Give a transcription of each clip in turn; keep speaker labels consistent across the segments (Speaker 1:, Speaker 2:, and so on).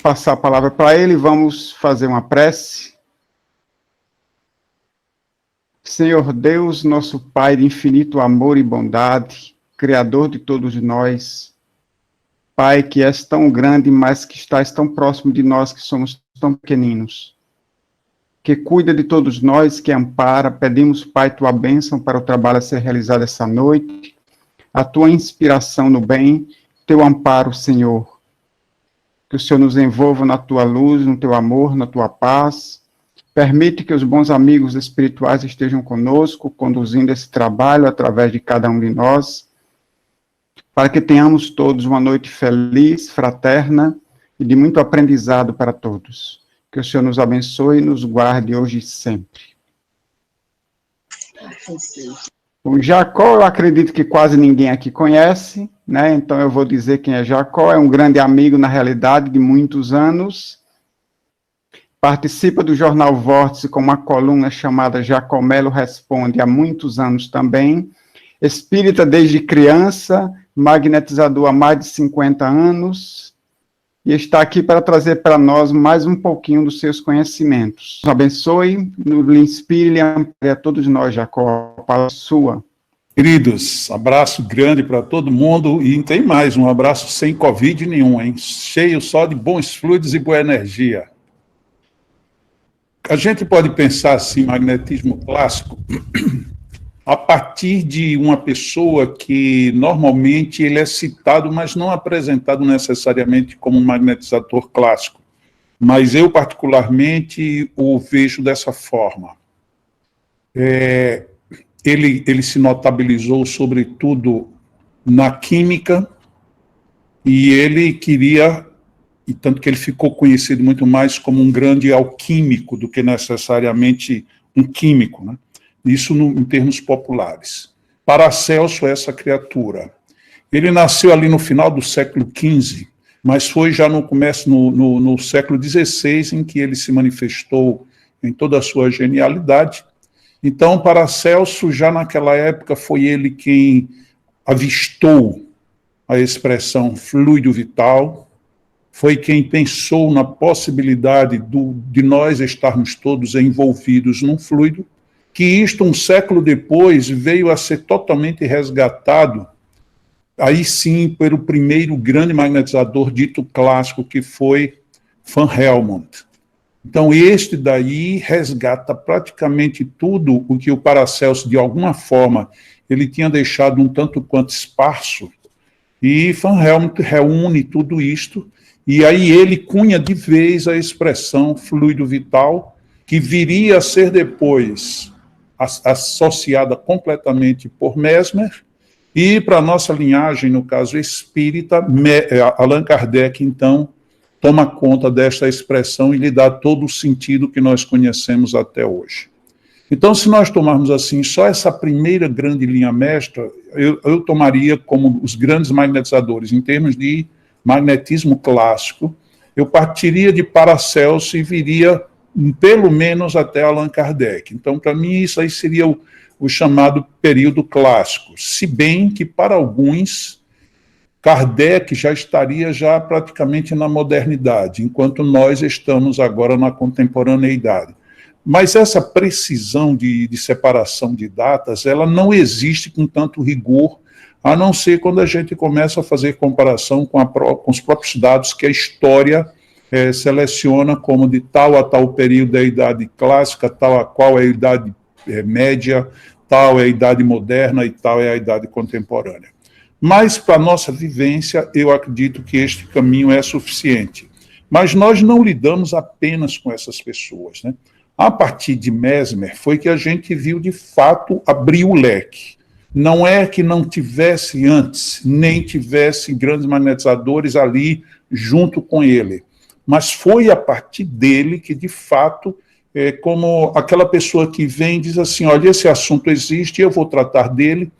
Speaker 1: passar a palavra para ele, vamos fazer uma prece. Senhor Deus, nosso Pai de infinito amor e bondade, Criador de todos nós, Pai que és tão grande, mas que estás tão próximo de nós, que somos tão pequeninos, que cuida de todos nós, que ampara, pedimos, Pai, tua bênção para o trabalho a ser realizado essa noite, a tua inspiração no bem, teu amparo, Senhor, que o Senhor nos envolva na tua luz, no teu amor, na tua paz. Permite que os bons amigos espirituais estejam conosco, conduzindo esse trabalho através de cada um de nós, para que tenhamos todos uma noite feliz, fraterna e de muito aprendizado para todos. Que o Senhor nos abençoe e nos guarde hoje e sempre. O Jacó, eu acredito que quase ninguém aqui conhece, né? Então eu vou dizer quem é Jacó. É um grande amigo, na realidade, de muitos anos. Participa do Jornal Vórtice com uma coluna chamada Jacó Melo Responde há muitos anos também. Espírita desde criança, magnetizador há mais de 50 anos. E está aqui para trazer para nós mais um pouquinho dos seus conhecimentos. Nos abençoe, lhe inspire e lhe ampare a todos nós, Jacó, para a sua.
Speaker 2: Queridos, abraço grande para todo mundo e tem mais, um abraço sem Covid nenhum, hein? Cheio só de bons fluidos e boa energia. A gente pode pensar assim, magnetismo clássico, a partir de uma pessoa que normalmente ele é citado, mas não apresentado necessariamente como um magnetizador clássico. Mas eu, particularmente, o vejo dessa forma. Ele se notabilizou, sobretudo, na química, e ele queria, e tanto que ele ficou conhecido muito mais como um grande alquímico do que necessariamente um químico, né? Isso em termos populares. Paracelso é essa criatura. Ele nasceu ali no final do século XV, mas foi já no começo, no século XVI, em que ele se manifestou em toda a sua genialidade. Então, Paracelso, já naquela época, foi ele quem avistou a expressão fluido vital, foi quem pensou na possibilidade de nós estarmos todos envolvidos num fluido, que isto, um século depois, veio a ser totalmente resgatado, aí sim, pelo primeiro grande magnetizador dito clássico, que foi Van Helmont. Então, este daí resgata praticamente tudo o que o Paracelso, de alguma forma, ele tinha deixado um tanto quanto esparso, e Van Helmont reúne tudo isto, e aí ele cunha de vez a expressão fluido vital, que viria a ser depois associada completamente por Mesmer, e para a nossa linhagem, no caso espírita, Allan Kardec, então, toma conta desta expressão e lhe dá todo o sentido que nós conhecemos até hoje. Então, se nós tomarmos assim, só essa primeira grande linha mestra, eu tomaria como os grandes magnetizadores, em termos de magnetismo clássico, eu partiria de Paracelso e viria pelo menos até Allan Kardec. Então, para mim, isso aí seria o chamado período clássico, se bem que, para alguns, Kardec já estaria praticamente na modernidade, enquanto nós estamos agora na contemporaneidade. Mas essa precisão de separação de datas, ela não existe com tanto rigor, a não ser quando a gente começa a fazer comparação com os próprios dados que a história seleciona como de tal a tal período da idade clássica, tal a qual é a idade média, tal é a idade moderna e tal é a idade contemporânea. Mas, para a nossa vivência, eu acredito que este caminho é suficiente. Mas nós não lidamos apenas com essas pessoas, né? A partir de Mesmer, foi que a gente viu, de fato, abrir o leque. Não é que não tivesse antes, nem tivesse grandes magnetizadores ali junto com ele, mas foi a partir dele que, de fato, como aquela pessoa que vem e diz assim, olha, esse assunto existe, eu vou tratar dele,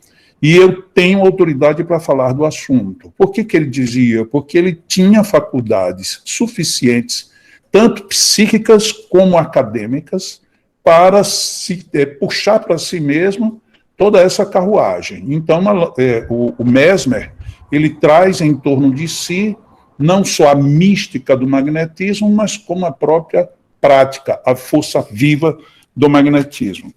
Speaker 2: e eu tenho autoridade para falar do assunto. Por que ele dizia? Porque ele tinha faculdades suficientes, tanto psíquicas como acadêmicas, para puxar para si mesmo toda essa carruagem. Então, o Mesmer, ele traz em torno de si não só a mística do magnetismo, mas como a própria prática, a força viva do magnetismo.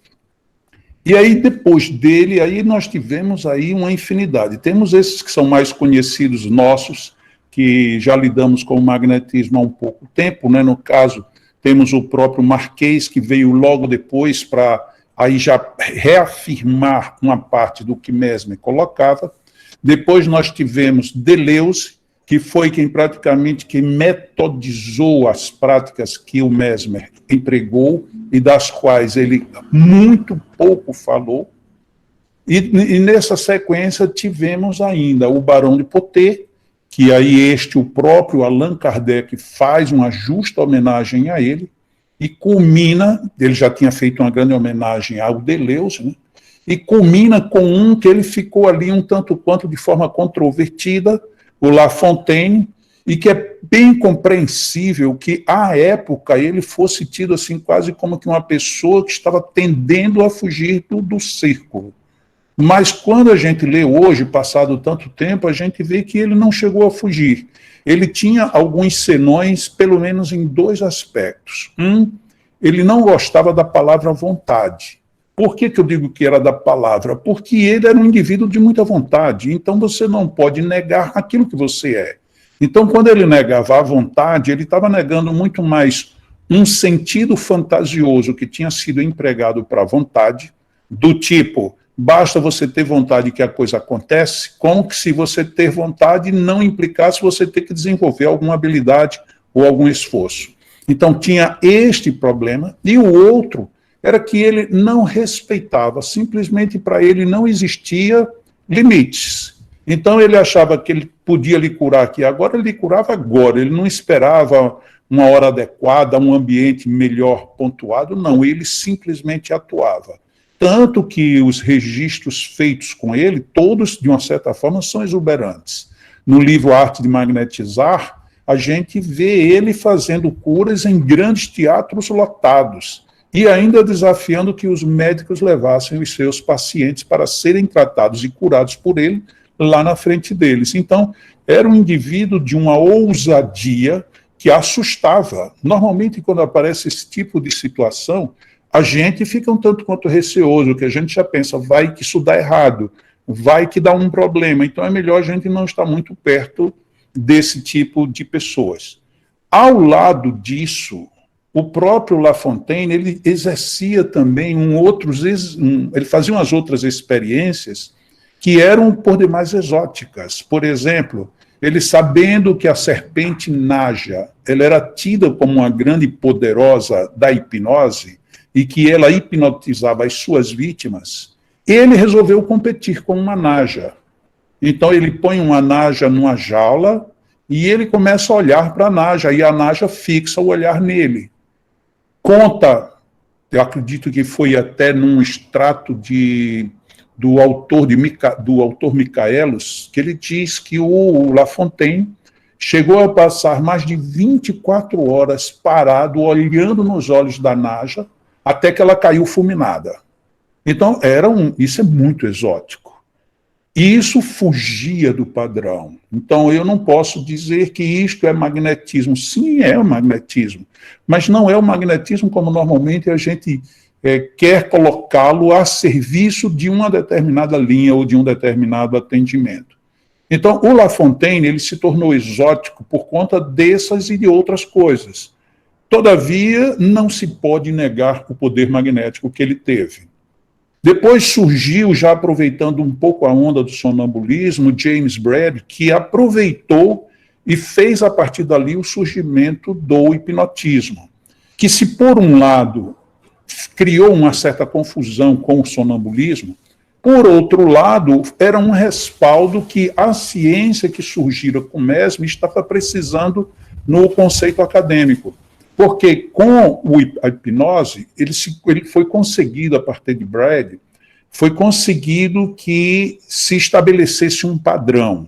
Speaker 2: E aí, depois dele, aí nós tivemos aí uma infinidade. Temos esses que são mais conhecidos nossos, que já lidamos com o magnetismo há um pouco tempo, né? No caso, temos o próprio Marquês, que veio logo depois para aí já reafirmar uma parte do que Mesmer colocava. Depois nós tivemos Deleuze, que foi quem praticamente metodizou as práticas que o Mesmer empregou e das quais ele muito pouco falou. E nessa sequência tivemos ainda o Barão de Poté, que aí o próprio Allan Kardec faz uma justa homenagem a ele, e culmina, ele já tinha feito uma grande homenagem ao Deleuze, né? E culmina com um que ele ficou ali um tanto quanto de forma controvertida, o La Fontaine, e que é bem compreensível que, à época, ele fosse tido assim quase como que uma pessoa que estava tendendo a fugir do círculo. Mas quando a gente lê hoje, passado tanto tempo, a gente vê que ele não chegou a fugir. Ele tinha alguns senões, pelo menos em dois aspectos. Ele não gostava da palavra vontade. Por que eu digo que era da palavra? Porque ele era um indivíduo de muita vontade, então você não pode negar aquilo que você é. Então, quando ele negava a vontade, ele estava negando muito mais um sentido fantasioso que tinha sido empregado para a vontade, do tipo, basta você ter vontade que a coisa acontece, como que se você ter vontade não implicasse você ter que desenvolver alguma habilidade ou algum esforço. Então, tinha este problema, e o outro era que ele não respeitava, simplesmente para ele não existia limites. Então ele achava que ele podia lhe curar aqui agora, ele lhe curava agora, ele não esperava uma hora adequada, um ambiente melhor pontuado, não, ele simplesmente atuava. Tanto que os registros feitos com ele, todos, de uma certa forma, são exuberantes. No livro Arte de Magnetizar, a gente vê ele fazendo curas em grandes teatros lotados, e ainda desafiando que os médicos levassem os seus pacientes para serem tratados e curados por ele lá na frente deles. Então, era um indivíduo de uma ousadia que assustava. Normalmente, quando aparece esse tipo de situação, a gente fica um tanto quanto receoso, que a gente já pensa, vai que isso dá errado, vai que dá um problema. Então, é melhor a gente não estar muito perto desse tipo de pessoas. Ao lado disso, o próprio La Fontaine, ele exercia também ele fazia umas outras experiências que eram por demais exóticas. Por exemplo, ele sabendo que a serpente Naja, ela era tida como uma grande poderosa da hipnose e que ela hipnotizava as suas vítimas, ele resolveu competir com uma Naja. Então ele põe uma Naja numa jaula e ele começa a olhar para a Naja, e a Naja fixa o olhar nele. Conta, eu acredito que foi até num extrato do autor Michaelis, que ele diz que o La Fontaine chegou a passar mais de 24 horas parado, olhando nos olhos da Naja, até que ela caiu fulminada. Então, isso é muito exótico. E isso fugia do padrão. Então, eu não posso dizer que isto é magnetismo. Sim, é o magnetismo, mas não é o magnetismo como normalmente a gente quer colocá-lo a serviço de uma determinada linha ou de um determinado atendimento. Então, o La Fontaine, ele se tornou exótico por conta dessas e de outras coisas. Todavia, não se pode negar o poder magnético que ele teve. Depois surgiu, já aproveitando um pouco a onda do sonambulismo, James Braid, que aproveitou e fez a partir dali o surgimento do hipnotismo, que se por um lado criou uma certa confusão com o sonambulismo, por outro lado era um respaldo que a ciência que surgira com Mesmer estava precisando no conceito acadêmico. Porque com a hipnose, ele foi conseguido, a partir de Braid, foi conseguido que se estabelecesse um padrão,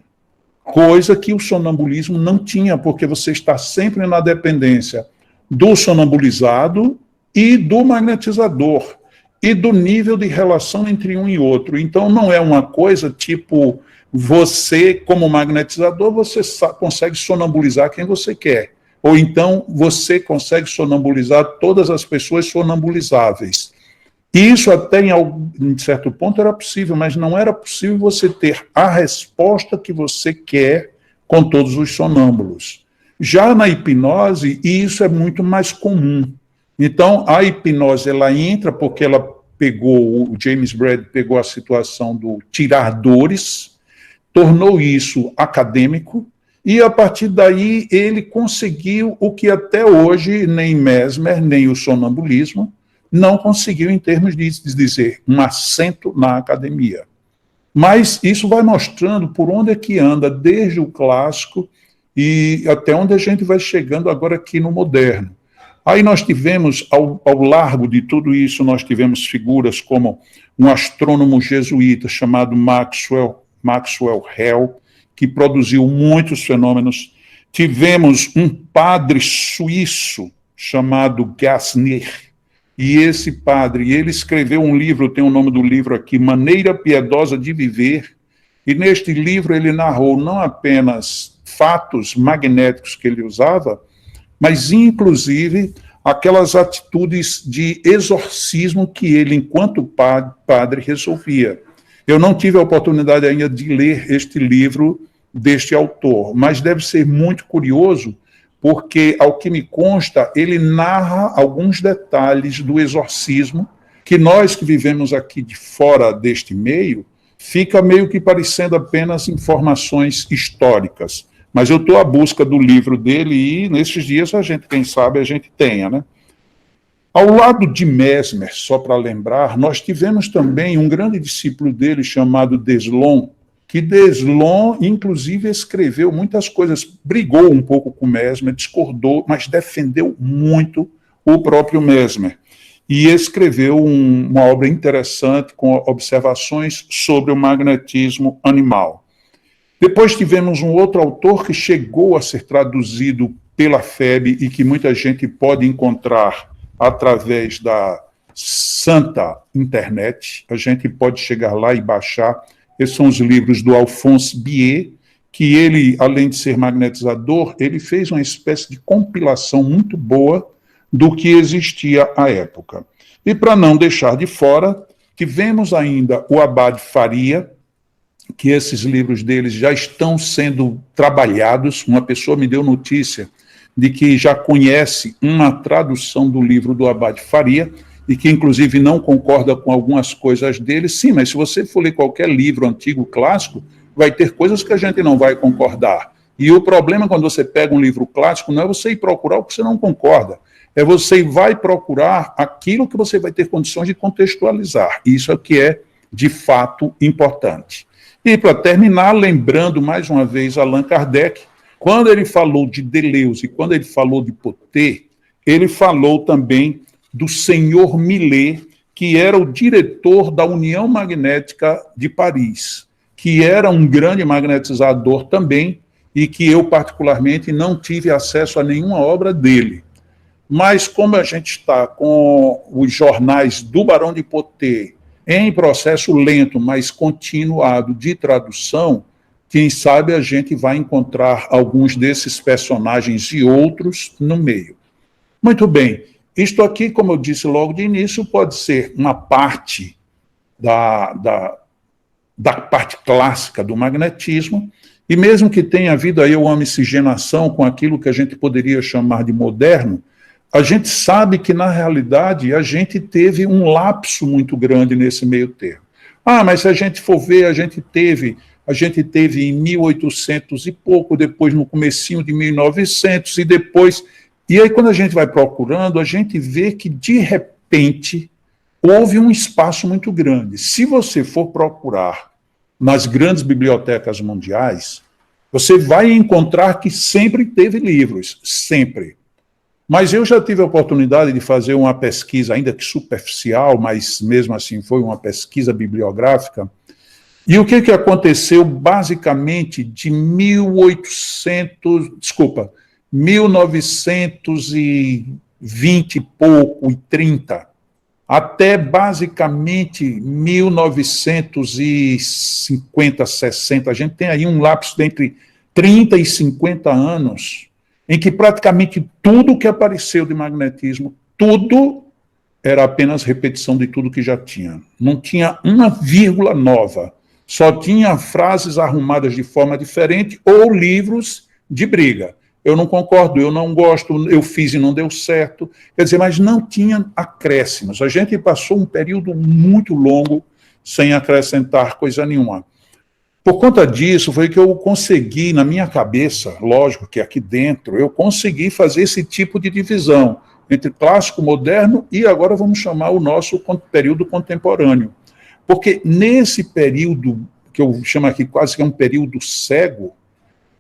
Speaker 2: coisa que o sonambulismo não tinha, porque você está sempre na dependência do sonambulizado e do magnetizador. e do nível de relação entre um e outro. Então, não é uma coisa tipo, você, como magnetizador, você consegue sonambulizar quem você quer. Ou então, você consegue sonambulizar todas as pessoas sonambulizáveis. E isso até em certo ponto era possível, mas não era possível você ter a resposta que você quer com todos os sonâmbulos. Já na hipnose, isso é muito mais comum. Então, a hipnose, ela entra porque ela pegou, o James Braid pegou a situação do tirar dores, tornou isso acadêmico, e a partir daí ele conseguiu o que até hoje nem Mesmer, nem o sonambulismo, não conseguiu em termos de dizer um assento na academia. Mas isso vai mostrando por onde é que anda, desde o clássico e até onde a gente vai chegando agora aqui no moderno. Aí nós tivemos, ao largo de tudo isso, nós tivemos figuras como um astrônomo jesuíta chamado Maxwell Hell, que produziu muitos fenômenos. Tivemos um padre suíço chamado Gassner, e esse padre, ele escreveu um livro, tem o nome do livro aqui, Maneira Piedosa de Viver, e neste livro ele narrou não apenas fatos magnéticos que ele usava, mas inclusive aquelas atitudes de exorcismo que ele, enquanto padre, resolvia. Eu não tive a oportunidade ainda de ler este livro deste autor, mas deve ser muito curioso, porque, ao que me consta, ele narra alguns detalhes do exorcismo que nós que vivemos aqui de fora deste meio, fica meio que parecendo apenas informações históricas. Mas eu estou à busca do livro dele e, nesses dias, a gente, quem sabe, a gente tenha, né? Ao lado de Mesmer, só para lembrar, nós tivemos também um grande discípulo dele chamado Deslon, que Deslon, inclusive, escreveu muitas coisas, brigou um pouco com Mesmer, discordou, mas defendeu muito o próprio Mesmer. E escreveu uma obra interessante com observações sobre o magnetismo animal. Depois tivemos um outro autor que chegou a ser traduzido pela FEB e que muita gente pode encontrar através da santa internet. A gente pode chegar lá e baixar. Esses são os livros do Alphonse Biet, que ele, além de ser magnetizador, ele fez uma espécie de compilação muito boa do que existia à época. E para não deixar de fora, tivemos ainda o Abade Faria, que esses livros deles já estão sendo trabalhados. Uma pessoa me deu notícia de que já conhece uma tradução do livro do Abade Faria, e que, inclusive, não concorda com algumas coisas dele. Sim, mas se você for ler qualquer livro antigo, clássico, vai ter coisas que a gente não vai concordar. E o problema, quando você pega um livro clássico, não é você ir procurar o que você não concorda, é você vai procurar aquilo que você vai ter condições de contextualizar. Isso é o que é, de fato, importante. E, para terminar, lembrando mais uma vez Allan Kardec, quando ele falou de Deleuze e quando ele falou de Potê, ele falou também do senhor Millet, que era o diretor da União Magnética de Paris, que era um grande magnetizador também, e que eu, particularmente, não tive acesso a nenhuma obra dele. Mas, como a gente está com os jornais do Barão de Potê em processo lento, mas continuado de tradução, quem sabe a gente vai encontrar alguns desses personagens e outros no meio. Muito bem. Isto aqui, como eu disse logo de início, pode ser uma parte da parte clássica do magnetismo, e mesmo que tenha havido aí uma miscigenação com aquilo que a gente poderia chamar de moderno, a gente sabe que, na realidade, a gente teve um lapso muito grande nesse meio termo. Ah, mas se a gente for ver, a gente teve em 1800 e pouco, depois no comecinho de 1900, e depois... E aí, quando a gente vai procurando, a gente vê que, de repente, houve um espaço muito grande. Se você for procurar nas grandes bibliotecas mundiais, você vai encontrar que sempre teve livros, sempre. Mas eu já tive a oportunidade de fazer uma pesquisa, ainda que superficial, mas mesmo assim foi uma pesquisa bibliográfica. E o que aconteceu, basicamente, de 1920 e pouco, e 30, até basicamente 1950, 60. A gente tem aí um lapso de entre 30 e 50 anos, em que praticamente tudo que apareceu de magnetismo, tudo era apenas repetição de tudo que já tinha. Não tinha uma vírgula nova. Só tinha frases arrumadas de forma diferente ou livros de briga. Eu não concordo, eu não gosto, eu fiz e não deu certo. Quer dizer, mas não tinha acréscimos. A gente passou um período muito longo sem acrescentar coisa nenhuma. Por conta disso, foi que eu consegui, na minha cabeça, lógico que aqui dentro, eu consegui fazer esse tipo de divisão entre clássico, moderno e agora vamos chamar o nosso período contemporâneo. Porque nesse período, que eu chamo aqui quase que é um período cego,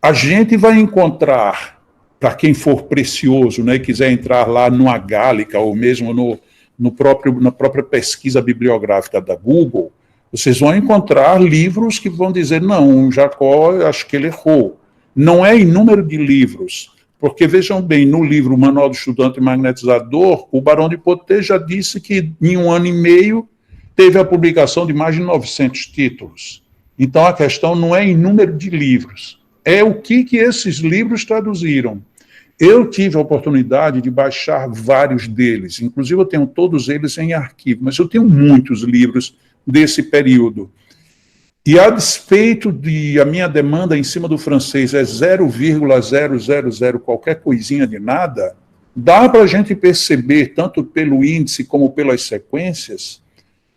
Speaker 2: a gente vai encontrar, para quem for precioso, né, e quiser entrar lá numa Gálica ou mesmo na própria pesquisa bibliográfica da Google, vocês vão encontrar livros que vão dizer, não, Jacó, acho que ele errou. Não é em número de livros, porque, vejam bem, no livro Manual do Estudante Magnetizador, o Barão de Poté já disse que em 1 ano e meio teve a publicação de mais de 900 títulos. Então, a questão não é em número de livros, é o que esses livros traduziram. Eu tive a oportunidade de baixar vários deles, inclusive eu tenho todos eles em arquivo, mas eu tenho muitos livros desse período. E a despeito de a minha demanda em cima do francês é 0,000 qualquer coisinha de nada, dá para a gente perceber, tanto pelo índice como pelas sequências,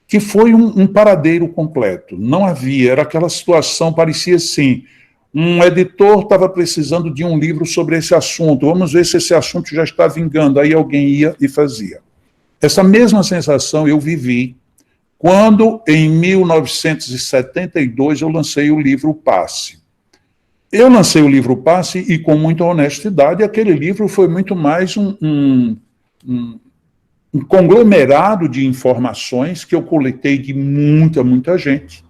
Speaker 2: que foi um paradeiro completo. Não havia, era aquela situação, parecia assim, um editor estava precisando de um livro sobre esse assunto, vamos ver se esse assunto já está vingando, aí alguém ia e fazia. Essa mesma sensação eu vivi quando, em 1972, eu lancei o livro Passe. Eu lancei o livro Passe e, com muita honestidade, aquele livro foi muito mais um conglomerado de informações que eu coletei de muita gente.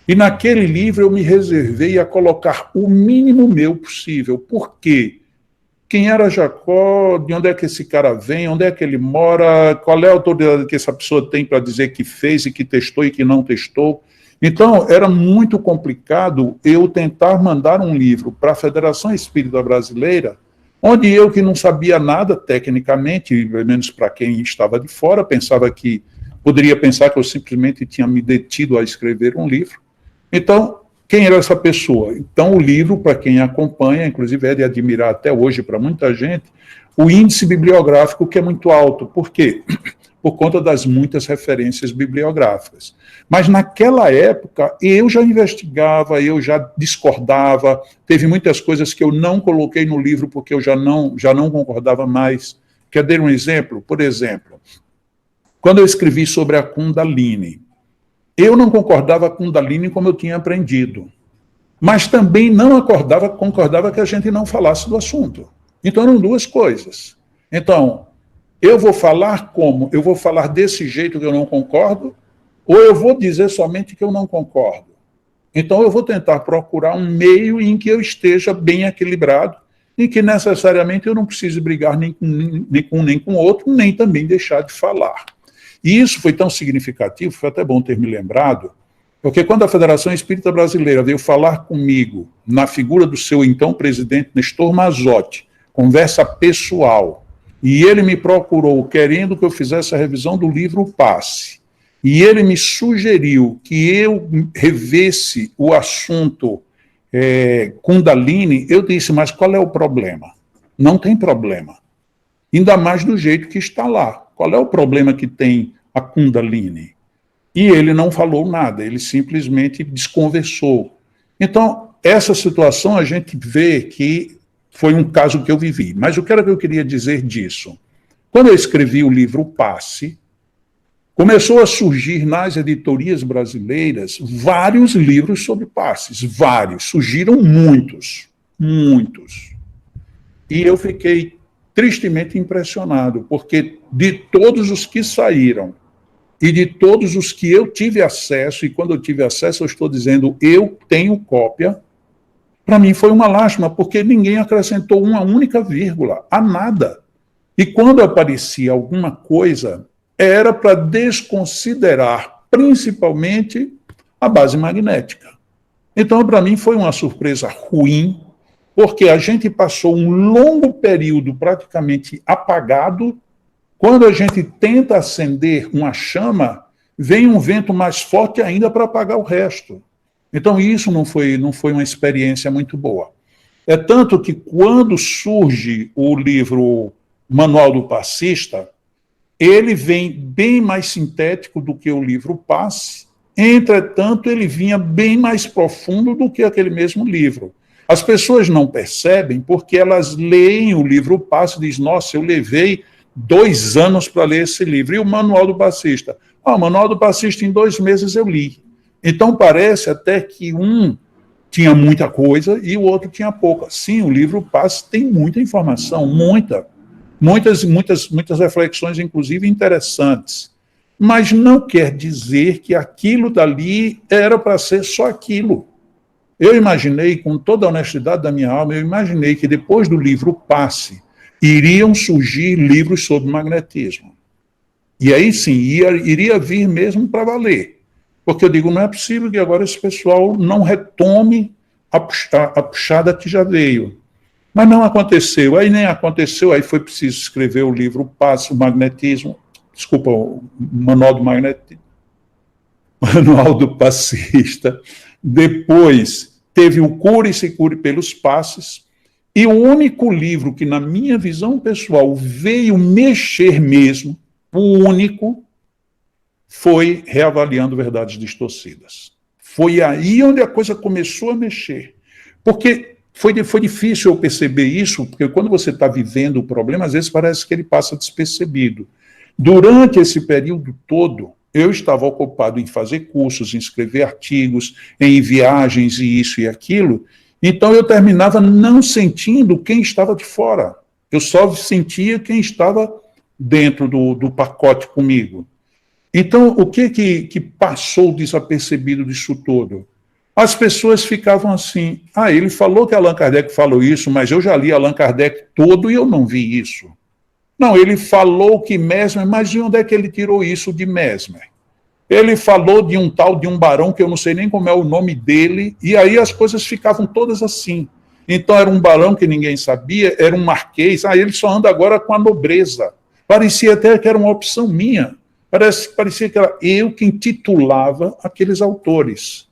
Speaker 2: E naquele livro eu me reservei a colocar o mínimo meu possível. Por quê? Quem era Jacó, de onde é que esse cara vem, onde é que ele mora, qual é a autoridade que essa pessoa tem para dizer que fez e que testou e que não testou. Então, era muito complicado eu tentar mandar um livro para a Federação Espírita Brasileira, onde eu, que não sabia nada tecnicamente, pelo menos para quem estava de fora, poderia pensar que eu simplesmente tinha me detido a escrever um livro. Então, quem era essa pessoa? Então, o livro, para quem acompanha, inclusive é de admirar até hoje para muita gente, o índice bibliográfico que é muito alto. Por quê? Por conta das muitas referências bibliográficas. Mas naquela época, eu já investigava, eu já discordava, teve muitas coisas que eu não coloquei no livro porque eu já não concordava mais. Quer dar um exemplo? Por exemplo, quando eu escrevi sobre a Kundalini, eu não concordava com Kundalini como eu tinha aprendido, mas também não concordava que a gente não falasse do assunto. Então eram duas coisas. Então, eu vou falar como? Eu vou falar desse jeito que eu não concordo, ou eu vou dizer somente que eu não concordo? Então eu vou tentar procurar um meio em que eu esteja bem equilibrado, em que necessariamente eu não precise brigar nem com outro, nem também deixar de falar. E isso foi tão significativo, foi até bom ter me lembrado, porque quando a Federação Espírita Brasileira veio falar comigo, na figura do seu então presidente Nestor Mazzotti, conversa pessoal, e ele me procurou querendo que eu fizesse a revisão do livro Passe, e ele me sugeriu que eu revesse o assunto Kundalini, eu disse, mas qual é o problema? Não tem problema. Ainda mais do jeito que está lá. Qual é o problema que tem a Kundalini? E ele não falou nada, ele simplesmente desconversou. Então, essa situação a gente vê que foi um caso que eu vivi. Mas o que era que eu queria dizer disso? Quando eu escrevi o livro Passe, começou a surgir nas editorias brasileiras vários livros sobre passes, vários, surgiram muitos. E eu fiquei tristemente impressionado, porque de todos os que saíram e de todos os que eu tive acesso, e quando eu tive acesso eu estou dizendo eu tenho cópia, para mim foi uma lástima, porque ninguém acrescentou uma única vírgula, a nada. E quando aparecia alguma coisa, era para desconsiderar principalmente a base magnética. Então, para mim, foi uma surpresa ruim, porque a gente passou um longo período praticamente apagado. Quando a gente tenta acender uma chama, vem um vento mais forte ainda para apagar o resto. Então, isso não foi uma experiência muito boa. É tanto que, quando surge o livro Manual do Passista, ele vem bem mais sintético do que o livro Passe. Entretanto, ele vinha bem mais profundo do que aquele mesmo livro. As pessoas não percebem porque elas leem o livro Passe e dizem, nossa, eu levei 2 anos para ler esse livro. E o Manual do Passista? O Manual do Passista, em 2 meses eu li. Então, parece até que um tinha muita coisa e o outro tinha pouca. Sim, o livro Passe tem muita informação, muitas reflexões, inclusive interessantes. Mas não quer dizer que aquilo dali era para ser só aquilo. Eu imaginei, com toda a honestidade da minha alma, eu imaginei que depois do livro Passe, iriam surgir livros sobre magnetismo. E aí sim, iria vir mesmo para valer. Porque eu digo, não é possível que agora esse pessoal não retome a puxada que já veio. Mas não aconteceu, aí nem aconteceu, aí foi preciso escrever o livro Passe, o Magnetismo, desculpa, o Manual do Magnetismo, Manual do Passista. Depois teve o Cure-se Cure pelos Passes, e o único livro que, na minha visão pessoal, veio mexer mesmo, o único, foi Reavaliando Verdades Distorcidas. Foi aí onde a coisa começou a mexer. Porque foi difícil eu perceber isso, porque quando você está vivendo o problema, às vezes parece que ele passa despercebido. Durante esse período todo, eu estava ocupado em fazer cursos, em escrever artigos, em viagens e isso e aquilo, então eu terminava não sentindo quem estava de fora. Eu só sentia quem estava dentro do pacote comigo. Então, o que passou desapercebido disso todo? As pessoas ficavam assim, ele falou que Allan Kardec falou isso, mas eu já li Allan Kardec todo e eu não vi isso. Não, ele falou que Mesmer, mas de onde é que ele tirou isso de Mesmer? Ele falou de um tal de um barão, que eu não sei nem como é o nome dele, e aí as coisas ficavam todas assim. Então era um barão que ninguém sabia, era um marquês, ele só anda agora com a nobreza. Parecia até que era uma opção minha. Parecia que era eu quem titulava aqueles autores.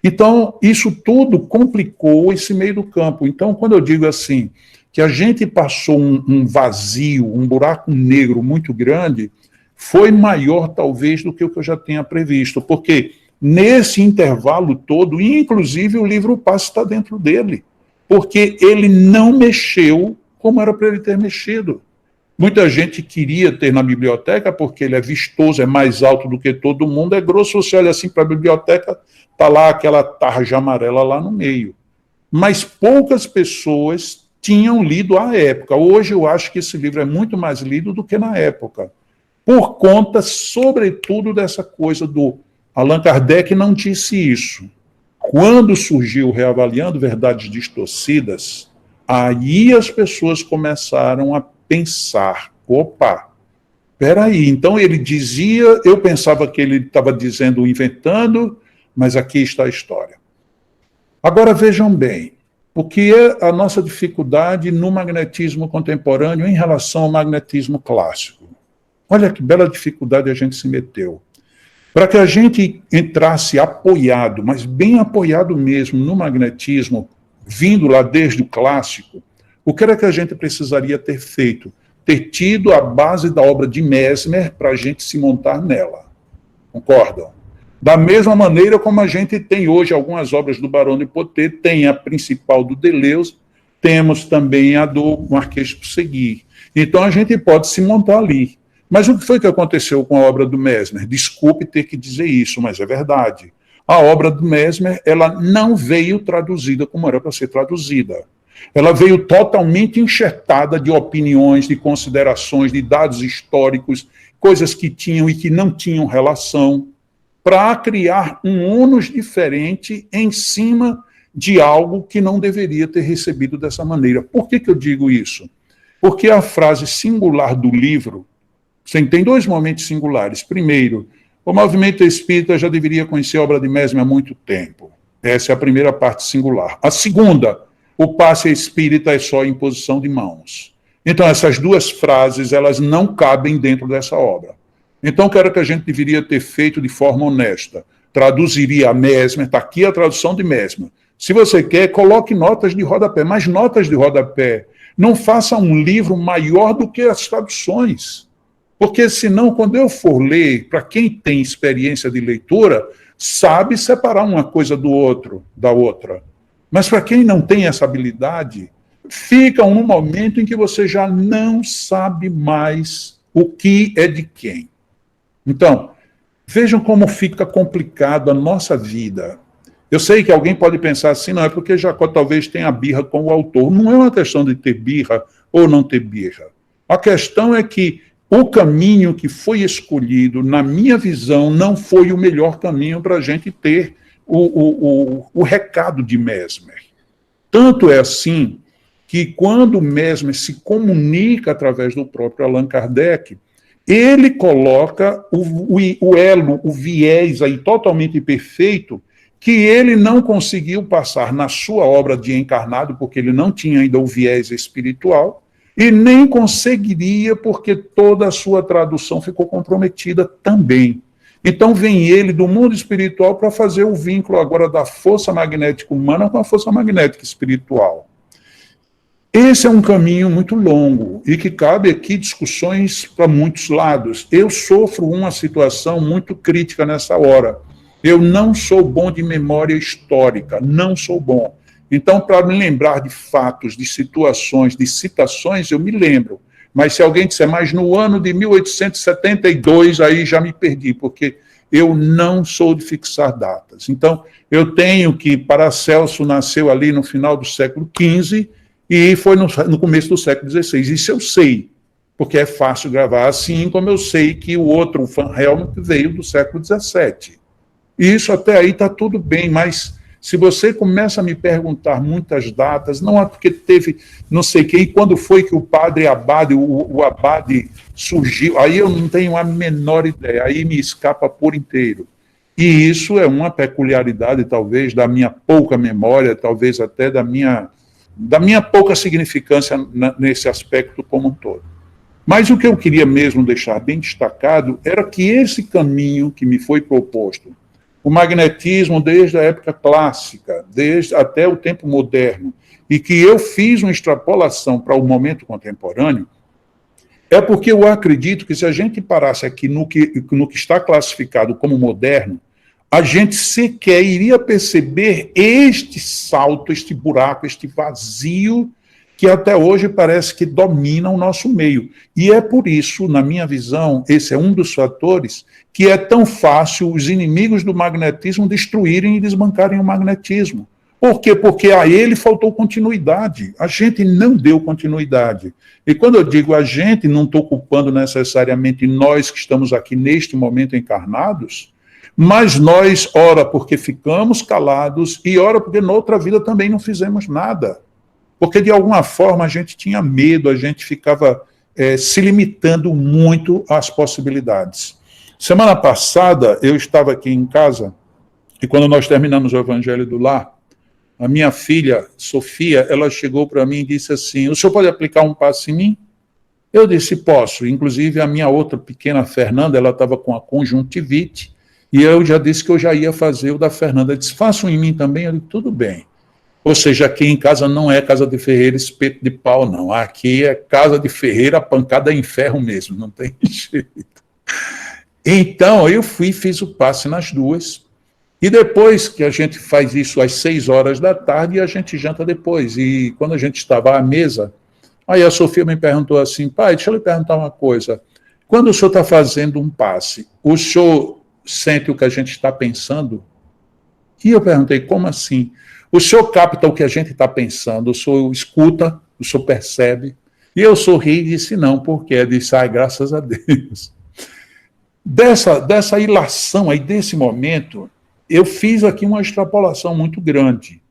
Speaker 2: Então, isso tudo complicou esse meio do campo. Então, quando eu digo assim, que a gente passou um vazio, um buraco negro muito grande, foi maior, talvez, do que o que eu já tinha previsto. Porque nesse intervalo todo, inclusive o livro Passe está dentro dele. Porque ele não mexeu como era para ele ter mexido. Muita gente queria ter na biblioteca porque ele é vistoso, é mais alto do que todo mundo, é grosso, você olha assim para a biblioteca, está lá aquela tarja amarela lá no meio. Mas poucas pessoas tinham lido à época. Hoje eu acho que esse livro é muito mais lido do que na época, por conta, sobretudo, dessa coisa do Allan Kardec não disse isso. Quando surgiu Reavaliando Verdades Distorcidas, aí as pessoas começaram a pensar, opa, peraí, então ele dizia, eu pensava que ele estava dizendo, inventando, mas aqui está a história. Agora vejam bem, o que é a nossa dificuldade no magnetismo contemporâneo em relação ao magnetismo clássico? Olha que bela dificuldade a gente se meteu. Para que a gente entrasse apoiado, mas bem apoiado mesmo, no magnetismo, vindo lá desde o clássico, o que era que a gente precisaria ter feito? Ter tido a base da obra de Mesmer para a gente se montar nela. Concordam? Da mesma maneira como a gente tem hoje algumas obras do Barão de Potet, tem a principal do Deleuze, temos também a do Marquês de Ponsegui. Então a gente pode se montar ali. Mas o que foi que aconteceu com a obra do Mesmer? Desculpe ter que dizer isso, mas é verdade. A obra do Mesmer, ela não veio traduzida como era para ser traduzida. Ela veio totalmente enxertada de opiniões, de considerações, de dados históricos, coisas que tinham e que não tinham relação, para criar um ônus diferente em cima de algo que não deveria ter recebido dessa maneira. Por que eu digo isso? Porque a frase singular do livro Você tem dois momentos singulares. Primeiro, o movimento espírita já deveria conhecer a obra de Mesmer há muito tempo. Essa é a primeira parte singular. A segunda, o passe espírita é só imposição de mãos. Então, essas duas frases, elas não cabem dentro dessa obra. Então, quero que a gente deveria ter feito de forma honesta. Traduziria a Mesmer, está aqui a tradução de Mesmer. Se você quer, coloque notas de rodapé, mas notas de rodapé. Não faça um livro maior do que as traduções. Porque senão, quando eu for ler, para quem tem experiência de leitura, sabe separar uma coisa da outra. Mas para quem não tem essa habilidade, fica um momento em que você já não sabe mais o que é de quem. Então, vejam como fica complicado a nossa vida. Eu sei que alguém pode pensar assim, não, é porque Jacó talvez tenha birra com o autor. Não é uma questão de ter birra ou não ter birra. A questão é que o caminho que foi escolhido, na minha visão, não foi o melhor caminho para a gente ter o recado de Mesmer. Tanto é assim que quando Mesmer se comunica através do próprio Allan Kardec, ele coloca o elo, o viés aí totalmente perfeito, que ele não conseguiu passar na sua obra de Encarnado, porque ele não tinha ainda o viés espiritual, e nem conseguiria porque toda a sua tradução ficou comprometida também. Então vem ele do mundo espiritual para fazer o vínculo agora da força magnética humana com a força magnética espiritual. Esse é um caminho muito longo e que cabe aqui discussões para muitos lados. Eu sofro uma situação muito crítica nessa hora. Eu não sou bom de memória histórica, não sou bom. Então, para me lembrar de fatos, de situações, de citações, eu me lembro. Mas se alguém disser, mas no ano de 1872, aí já me perdi, porque eu não sou de fixar datas. Então, eu tenho que, Paracelso nasceu ali no final do século XV e foi no começo do século XVI. Isso eu sei, porque é fácil gravar, assim como eu sei que o outro, o Van Helmont, veio do século XVII. Isso até aí está tudo bem, mas se você começa a me perguntar muitas datas, não é porque teve não sei quem, quando foi que o padre Abade, o Abade surgiu, aí eu não tenho a menor ideia, aí me escapa por inteiro. E isso é uma peculiaridade, talvez, da minha pouca memória, talvez até da minha pouca significância nesse aspecto como um todo. Mas o que eu queria mesmo deixar bem destacado era que esse caminho que me foi proposto, o magnetismo desde a época clássica, desde até o tempo moderno, e que eu fiz uma extrapolação para o momento contemporâneo, é porque eu acredito que se a gente parasse aqui no que está classificado como moderno, a gente sequer iria perceber este salto, este buraco, este vazio que até hoje parece que domina o nosso meio. E é por isso, na minha visão, esse é um dos fatores que é tão fácil os inimigos do magnetismo destruírem e desbancarem o magnetismo. Por quê? Porque a ele faltou continuidade. A gente não deu continuidade. E quando eu digo a gente, não estou culpando necessariamente nós que estamos aqui neste momento encarnados, mas nós, ora porque ficamos calados e ora porque na outra vida também não fizemos nada. Porque, de alguma forma, a gente tinha medo, a gente ficava se limitando muito às possibilidades. Semana passada, eu estava aqui em casa, e quando nós terminamos o Evangelho do Lar, a minha filha, Sofia, ela chegou para mim e disse assim, o senhor pode aplicar um passe em mim? Eu disse, posso. Inclusive, a minha outra pequena, Fernanda, ela estava com a conjuntivite, e eu já disse que eu já ia fazer o da Fernanda. Ela disse, faça um em mim também? Eu disse, tudo bem. Ou seja, aqui em casa não é casa de ferreiro, espeto de pau, não. Aqui é casa de ferreiro, a pancada é em ferro mesmo, não tem jeito. Então, eu fui e fiz o passe nas duas. E depois que a gente faz isso às 6 horas da tarde, a gente janta depois. E quando a gente estava à mesa, aí a Sofia me perguntou assim, pai, deixa eu lhe perguntar uma coisa. Quando o senhor está fazendo um passe, o senhor sente o que a gente está pensando? E eu perguntei, como assim? O senhor capta o que a gente está pensando, o senhor escuta, o senhor percebe. E eu sorri e disse, não, porque eu disse, ai, graças a Deus. Dessa ilação aí, desse momento, eu fiz aqui uma extrapolação muito grande.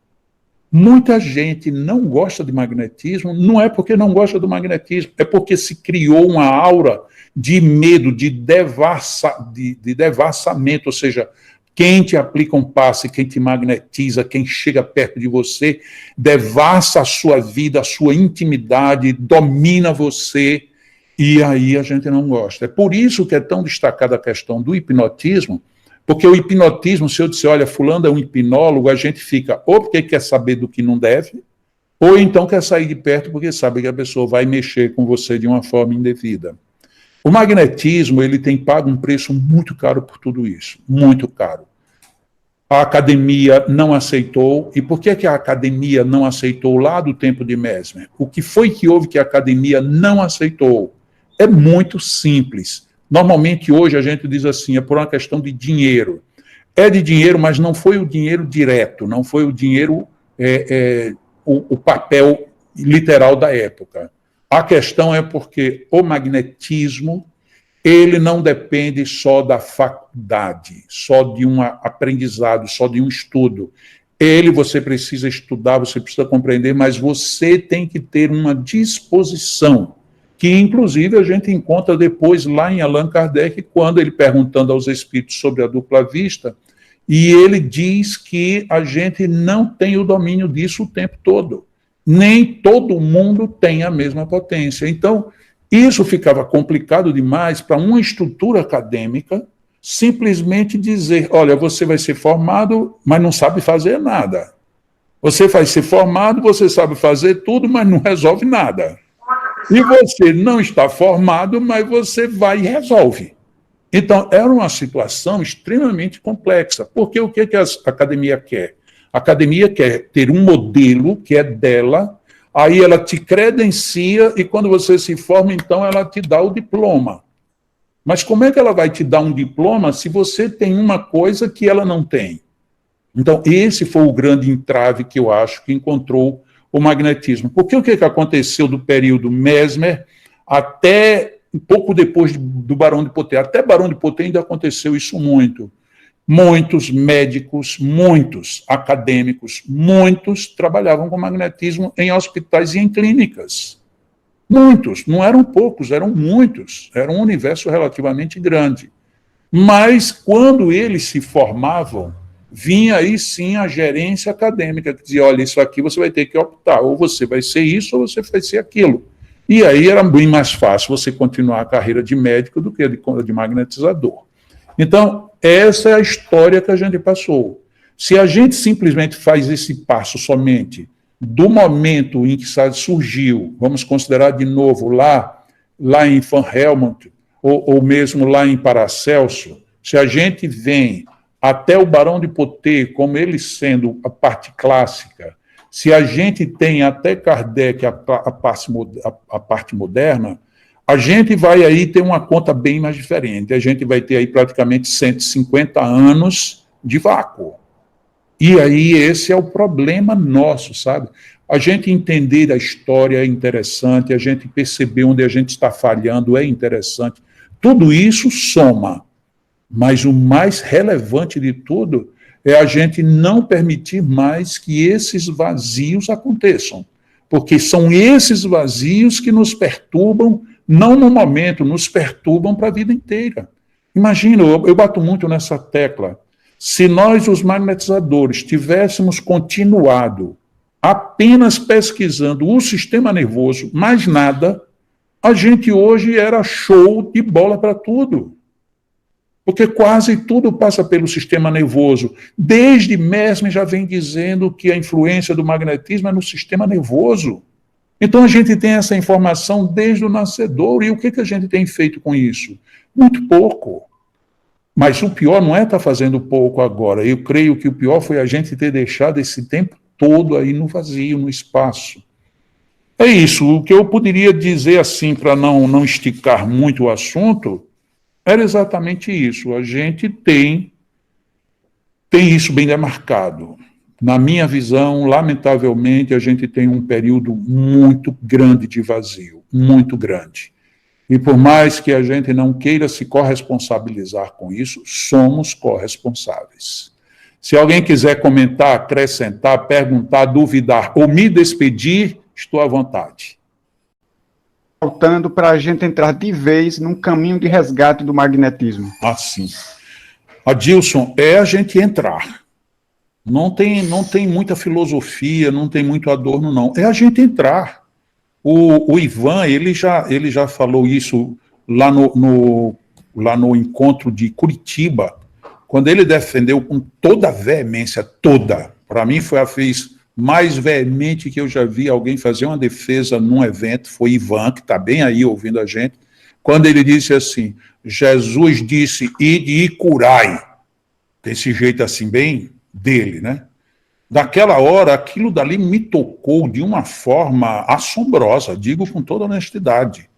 Speaker 2: Muita gente não gosta de magnetismo, não é porque não gosta do magnetismo, é porque se criou uma aura de medo, de devassamento, ou seja, quem te aplica um passe, quem te magnetiza, quem chega perto de você, devassa a sua vida, a sua intimidade, domina você, e aí a gente não gosta. É por isso que é tão destacada a questão do hipnotismo, porque o hipnotismo, se eu disser, olha, fulano é um hipnólogo, a gente fica ou porque quer saber do que não deve, ou então quer sair de perto porque sabe que a pessoa vai mexer com você de uma forma indevida. O magnetismo, ele tem pago um preço muito caro por tudo isso, muito caro. A academia não aceitou, e por que a academia não aceitou lá do tempo de Mesmer? O que foi que houve que a academia não aceitou? É muito simples. Normalmente hoje a gente diz assim, é por uma questão de dinheiro. É de dinheiro, mas não foi o dinheiro direto, não foi o dinheiro, o papel literal da época. A questão é porque o magnetismo, ele não depende só da faculdade, só de um aprendizado, só de um estudo. Você precisa estudar, você precisa compreender, mas você tem que ter uma disposição, que inclusive a gente encontra depois lá em Allan Kardec, quando ele perguntando aos espíritos sobre a dupla vista, e ele diz que a gente não tem o domínio disso o tempo todo. Nem todo mundo tem a mesma potência. Então, isso ficava complicado demais para uma estrutura acadêmica simplesmente dizer, olha, você vai ser formado, mas não sabe fazer nada. Você vai ser formado, você sabe fazer tudo, mas não resolve nada. E você não está formado, mas você vai e resolve. Então, era uma situação extremamente complexa, porque o que a academia quer? A academia quer ter um modelo que é dela, aí ela te credencia e quando você se forma, então ela te dá o diploma. Mas como é que ela vai te dar um diploma se você tem uma coisa que ela não tem? Então, esse foi o grande entrave que eu acho que encontrou o magnetismo. Porque o que aconteceu do período Mesmer até um pouco depois do Barão de Poté? Até Barão de Poté ainda aconteceu isso muito. Muitos médicos, muitos acadêmicos, muitos trabalhavam com magnetismo em hospitais e em clínicas. Muitos, não eram poucos, eram muitos. Era um universo relativamente grande. Mas, quando eles se formavam, vinha aí sim a gerência acadêmica, que dizia, olha, isso aqui você vai ter que optar, ou você vai ser isso, ou você vai ser aquilo. E aí era bem mais fácil você continuar a carreira de médico do que de magnetizador. Então, essa é a história que a gente passou. Se a gente simplesmente faz esse passo somente do momento em que surgiu, vamos considerar de novo lá em Van Helmont, ou mesmo lá em Paracelso, se a gente vem até o Barão de Poté, como ele sendo a parte clássica, se a gente tem até Kardec a parte moderna, a gente vai aí ter uma conta bem mais diferente. A gente vai ter aí praticamente 150 anos de vácuo. E aí esse é o problema nosso, sabe? A gente entender a história é interessante, a gente perceber onde a gente está falhando é interessante. Tudo isso soma. Mas o mais relevante de tudo é a gente não permitir mais que esses vazios aconteçam. Porque são esses vazios que nos perturbam, não no momento, nos perturbam para a vida inteira. Imagina, eu bato muito nessa tecla. Se nós, os magnetizadores, tivéssemos continuado apenas pesquisando o sistema nervoso, mais nada, a gente hoje era show de bola para tudo. Porque quase tudo passa pelo sistema nervoso. Desde Mesmer já vem dizendo que a influência do magnetismo é no sistema nervoso. Então a gente tem essa informação desde o nascedor. E o que a gente tem feito com isso? Muito pouco. Mas o pior não é estar fazendo pouco agora. Eu creio que o pior foi a gente ter deixado esse tempo todo aí no vazio, no espaço. É isso. O que eu poderia dizer assim, para não esticar muito o assunto, era exatamente isso. A gente tem isso bem demarcado. Na minha visão, lamentavelmente, a gente tem um período muito grande de vazio, muito grande. E por mais que a gente não queira se corresponsabilizar com isso, somos corresponsáveis. Se alguém quiser comentar, acrescentar, perguntar, duvidar ou me despedir, estou à vontade.
Speaker 1: Faltando para a gente entrar de vez num caminho de resgate do magnetismo.
Speaker 2: Assim. Adilson, é a gente entrar. Não tem muita filosofia, não tem muito adorno, não. É a gente entrar. O Ivan, ele já falou isso lá no encontro de Curitiba, quando ele defendeu com toda a veemência, toda. Para mim foi a vez mais veemente que eu já vi alguém fazer uma defesa num evento, foi Ivan, que está bem aí ouvindo a gente, quando ele disse assim, Jesus disse, ide e curai. Desse jeito assim, bem dele, né? Daquela hora, aquilo dali me tocou de uma forma assombrosa, digo com toda honestidade.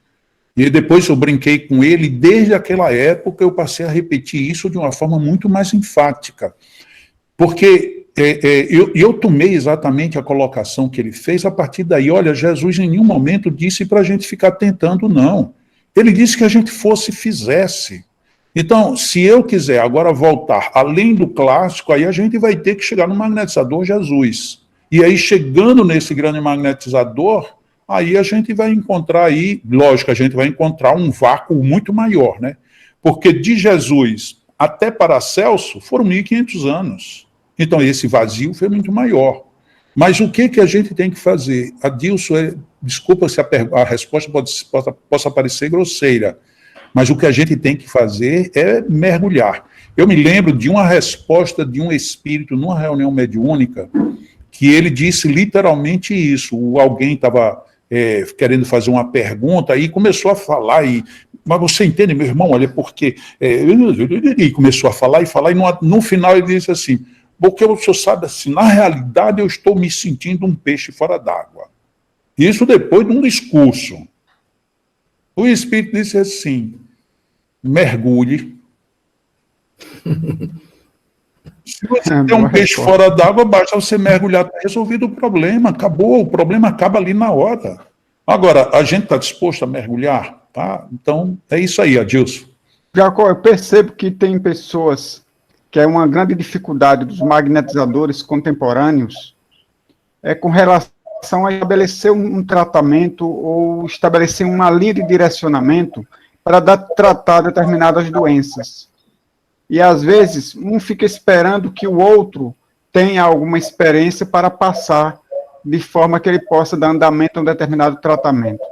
Speaker 2: E depois eu brinquei com ele, desde aquela época eu passei a repetir isso de uma forma muito mais enfática. Porque eu tomei exatamente a colocação que ele fez a partir daí. Olha, Jesus em nenhum momento disse para a gente ficar tentando, não. Ele disse que a gente fosse e fizesse. Então, se eu quiser agora voltar além do clássico, aí a gente vai ter que chegar no magnetizador Jesus. E aí, chegando nesse grande magnetizador, aí a gente vai encontrar aí, lógico, a gente vai encontrar um vácuo muito maior, né? Porque de Jesus até Paracelso foram 1.500 anos. Então, esse vazio foi muito maior. Mas o que a gente tem que fazer? Adilson, desculpa se a resposta possa parecer grosseira, mas o que a gente tem que fazer é mergulhar. Eu me lembro de uma resposta de um espírito numa reunião mediúnica, que ele disse literalmente isso. Alguém estava querendo fazer uma pergunta e começou a falar, mas você entende, meu irmão, olha, porque... e começou a falar, e no final ele disse assim, porque o senhor sabe assim, na realidade eu estou me sentindo um peixe fora d'água. Isso depois de um discurso. O espírito disse assim, mergulhe. Se você tem um peixe fora d'água, basta você mergulhar, está resolvido o problema, acabou, o problema acaba ali na hora. Agora, a gente está disposto a mergulhar? Tá? Então, é isso aí, Adilson.
Speaker 1: Jacó, eu percebo que tem pessoas que é uma grande dificuldade dos magnetizadores contemporâneos com relação a estabelecer um tratamento ou estabelecer uma linha de direcionamento para tratar determinadas doenças. E, às vezes, um fica esperando que o outro tenha alguma experiência para passar de forma que ele possa dar andamento a um determinado tratamento.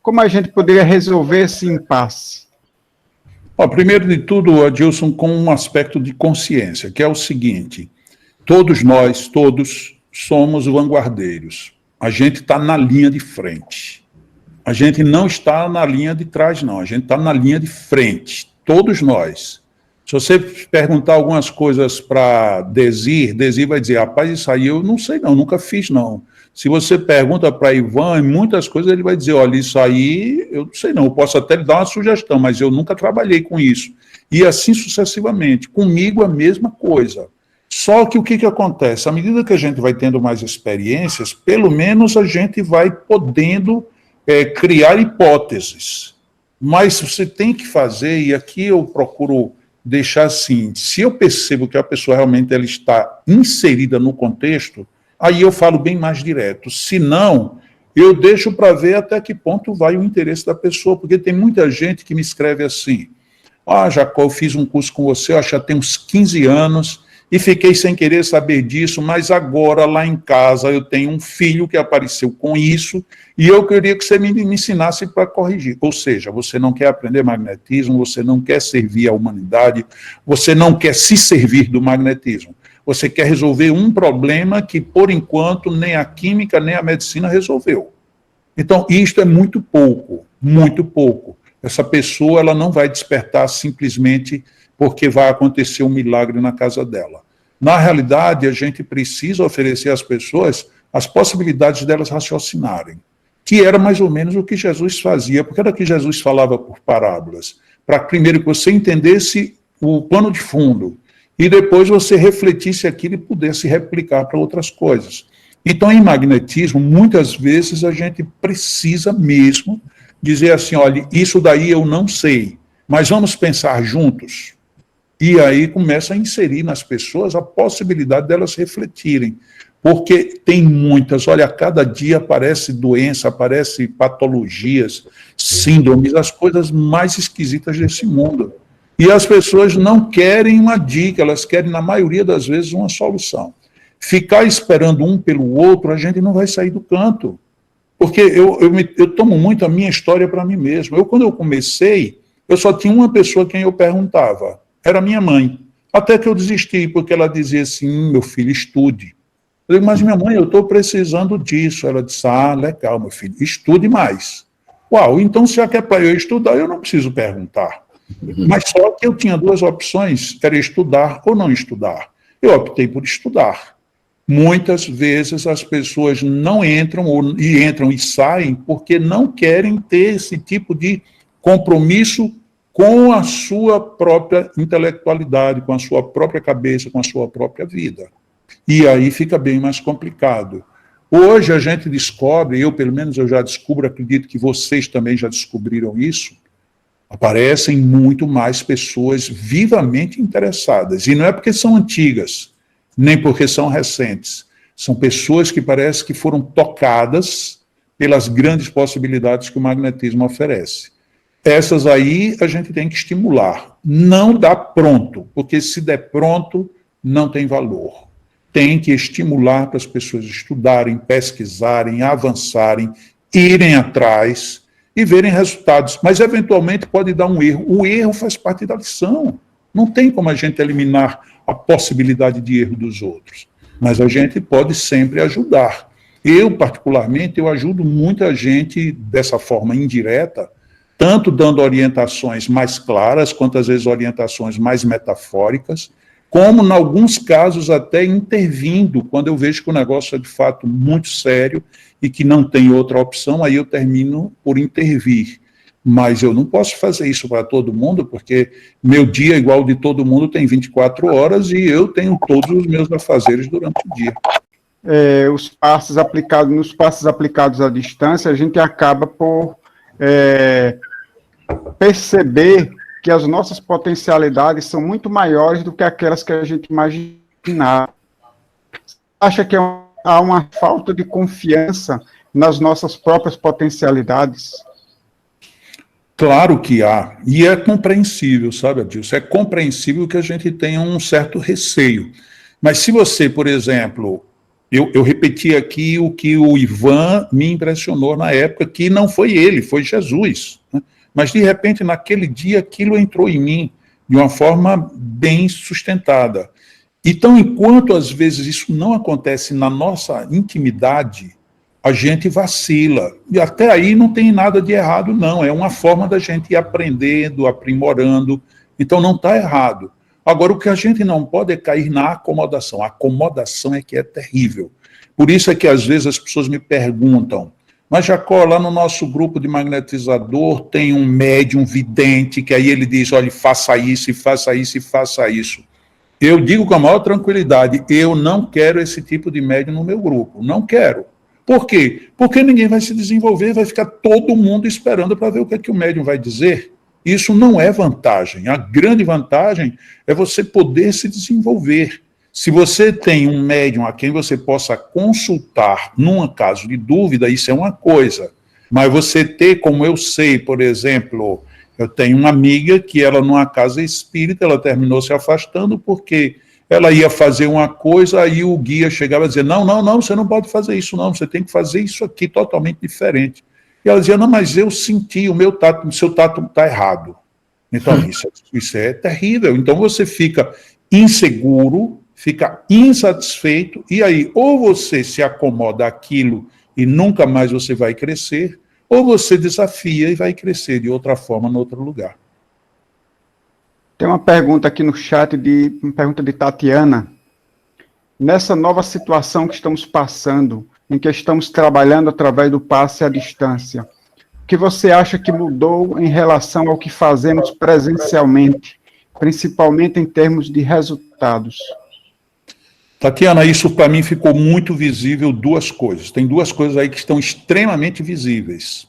Speaker 1: Como a gente poderia resolver esse impasse?
Speaker 2: Primeiro de tudo, Adilson, com um aspecto de consciência, que é o seguinte, todos nós, somos vanguardeiros. A gente está na linha de frente. A gente não está na linha de trás, não. A gente está na linha de frente. Todos nós. Se você perguntar algumas coisas para Desir vai dizer, rapaz, isso aí eu não sei não, nunca fiz não. Se você pergunta para Ivan, muitas coisas ele vai dizer, olha, isso aí eu não sei não, eu posso até lhe dar uma sugestão, mas eu nunca trabalhei com isso. E assim sucessivamente. Comigo a mesma coisa. Só que o que acontece? À medida que a gente vai tendo mais experiências, pelo menos a gente vai podendo criar hipóteses. Mas você tem que fazer, e aqui eu procuro deixar assim, se eu percebo que a pessoa realmente ela está inserida no contexto, aí eu falo bem mais direto. Se não, eu deixo para ver até que ponto vai o interesse da pessoa, porque tem muita gente que me escreve assim, Jacó, eu fiz um curso com você, eu acho que já tem uns 15 anos, e fiquei sem querer saber disso, mas agora lá em casa eu tenho um filho que apareceu com isso, e eu queria que você me ensinasse para corrigir. Ou seja, você não quer aprender magnetismo, você não quer servir à humanidade, você não quer se servir do magnetismo. Você quer resolver um problema que, por enquanto, nem a química nem a medicina resolveu. Então, isto é muito pouco, muito pouco. Essa pessoa ela não vai despertar simplesmente porque vai acontecer um milagre na casa dela. Na realidade, a gente precisa oferecer às pessoas as possibilidades delas raciocinarem, que era mais ou menos o que Jesus fazia, porque era que Jesus falava por parábolas, para primeiro que você entendesse o pano de fundo, e depois você refletisse aquilo e pudesse replicar para outras coisas. Então, em magnetismo, muitas vezes a gente precisa mesmo dizer assim, olha, isso daí eu não sei, mas vamos pensar juntos. E aí começa a inserir nas pessoas a possibilidade delas refletirem. Porque tem muitas, olha, a cada dia aparece doença, aparece patologias, síndromes, as coisas mais esquisitas desse mundo. E as pessoas não querem uma dica, elas querem, na maioria das vezes, uma solução. Ficar esperando um pelo outro, a gente não vai sair do canto. Porque eu tomo muito a minha história para mim mesmo. Quando eu comecei, eu só tinha uma pessoa a quem eu perguntava. Era minha mãe. Até que eu desisti, porque ela dizia assim, meu filho, estude. Eu digo, mas minha mãe, eu estou precisando disso. Ela disse, legal, meu filho, estude mais. Uau, então se já quer para eu estudar, eu não preciso perguntar. Mas só que eu tinha duas opções, era estudar ou não estudar. Eu optei por estudar. Muitas vezes as pessoas não entram, entram e saem, porque não querem ter esse tipo de compromisso com a sua própria intelectualidade, com a sua própria cabeça, com a sua própria vida. E aí fica bem mais complicado. Hoje a gente descobre, eu pelo menos eu já descubro, acredito que vocês também já descobriram isso, aparecem muito mais pessoas vivamente interessadas. E não é porque são antigas, nem porque são recentes. São pessoas que parece que foram tocadas pelas grandes possibilidades que o magnetismo oferece. Essas aí a gente tem que estimular. Não dá pronto, porque se der pronto, não tem valor. Tem que estimular para as pessoas estudarem, pesquisarem, avançarem, irem atrás e verem resultados. Mas, eventualmente, pode dar um erro. O erro faz parte da lição. Não tem como a gente eliminar a possibilidade de erro dos outros. Mas a gente pode sempre ajudar. Eu, particularmente, eu ajudo muita gente dessa forma indireta, tanto dando orientações mais claras, quanto às vezes orientações mais metafóricas, como, em alguns casos, até intervindo, quando eu vejo que o negócio é de fato muito sério e que não tem outra opção, aí eu termino por intervir. Mas eu não posso fazer isso para todo mundo, porque meu dia, igual de todo mundo, tem 24 horas e eu tenho todos os meus afazeres durante o dia.
Speaker 1: Nos passos aplicados à distância, a gente acaba por perceber que as nossas potencialidades são muito maiores do que aquelas que a gente imaginava. Acha que há uma falta de confiança nas nossas próprias potencialidades?
Speaker 2: Claro que há, e é compreensível, sabe, Adilson? É compreensível que a gente tenha um certo receio. Mas se você, por exemplo, eu repeti aqui o que o Ivan me impressionou na época, que não foi ele, foi Jesus, né? Mas, de repente, naquele dia, aquilo entrou em mim de uma forma bem sustentada. Então, enquanto, às vezes, isso não acontece na nossa intimidade, a gente vacila. E até aí não tem nada de errado, não. É uma forma da gente ir aprendendo, aprimorando. Então, não está errado. Agora, o que a gente não pode é cair na acomodação. A acomodação é que é terrível. Por isso é que, às vezes, as pessoas me perguntam, mas, Jacó, lá no nosso grupo de magnetizador tem um médium vidente, que aí ele diz, olha, faça isso, e faça isso, e faça isso. Eu digo com a maior tranquilidade, eu não quero esse tipo de médium no meu grupo, não quero. Por quê? Porque ninguém vai se desenvolver, vai ficar todo mundo esperando para ver o que é que o médium vai dizer. Isso não é vantagem. A grande vantagem é você poder se desenvolver. Se você tem um médium a quem você possa consultar num caso de dúvida, isso é uma coisa. Mas você ter, como eu sei, por exemplo, eu tenho uma amiga que ela numa casa espírita, ela terminou se afastando porque ela ia fazer uma coisa, aí o guia chegava a dizer, não, você não pode fazer isso não, você tem que fazer isso aqui totalmente diferente. E ela dizia, não, mas eu senti, o seu tato está errado. Então, isso é terrível. Então, você fica inseguro, fica insatisfeito, e aí ou você se acomoda àquilo e nunca mais você vai crescer, ou você desafia e vai crescer de outra forma, em outro lugar.
Speaker 1: Tem uma pergunta aqui no chat, uma pergunta de Tatiana. Nessa nova situação que estamos passando, em que estamos trabalhando através do passe à distância, o que você acha que mudou em relação ao que fazemos presencialmente, principalmente em termos de resultados?
Speaker 2: Tatiana, isso para mim ficou muito visível duas coisas. Tem duas coisas aí que estão extremamente visíveis.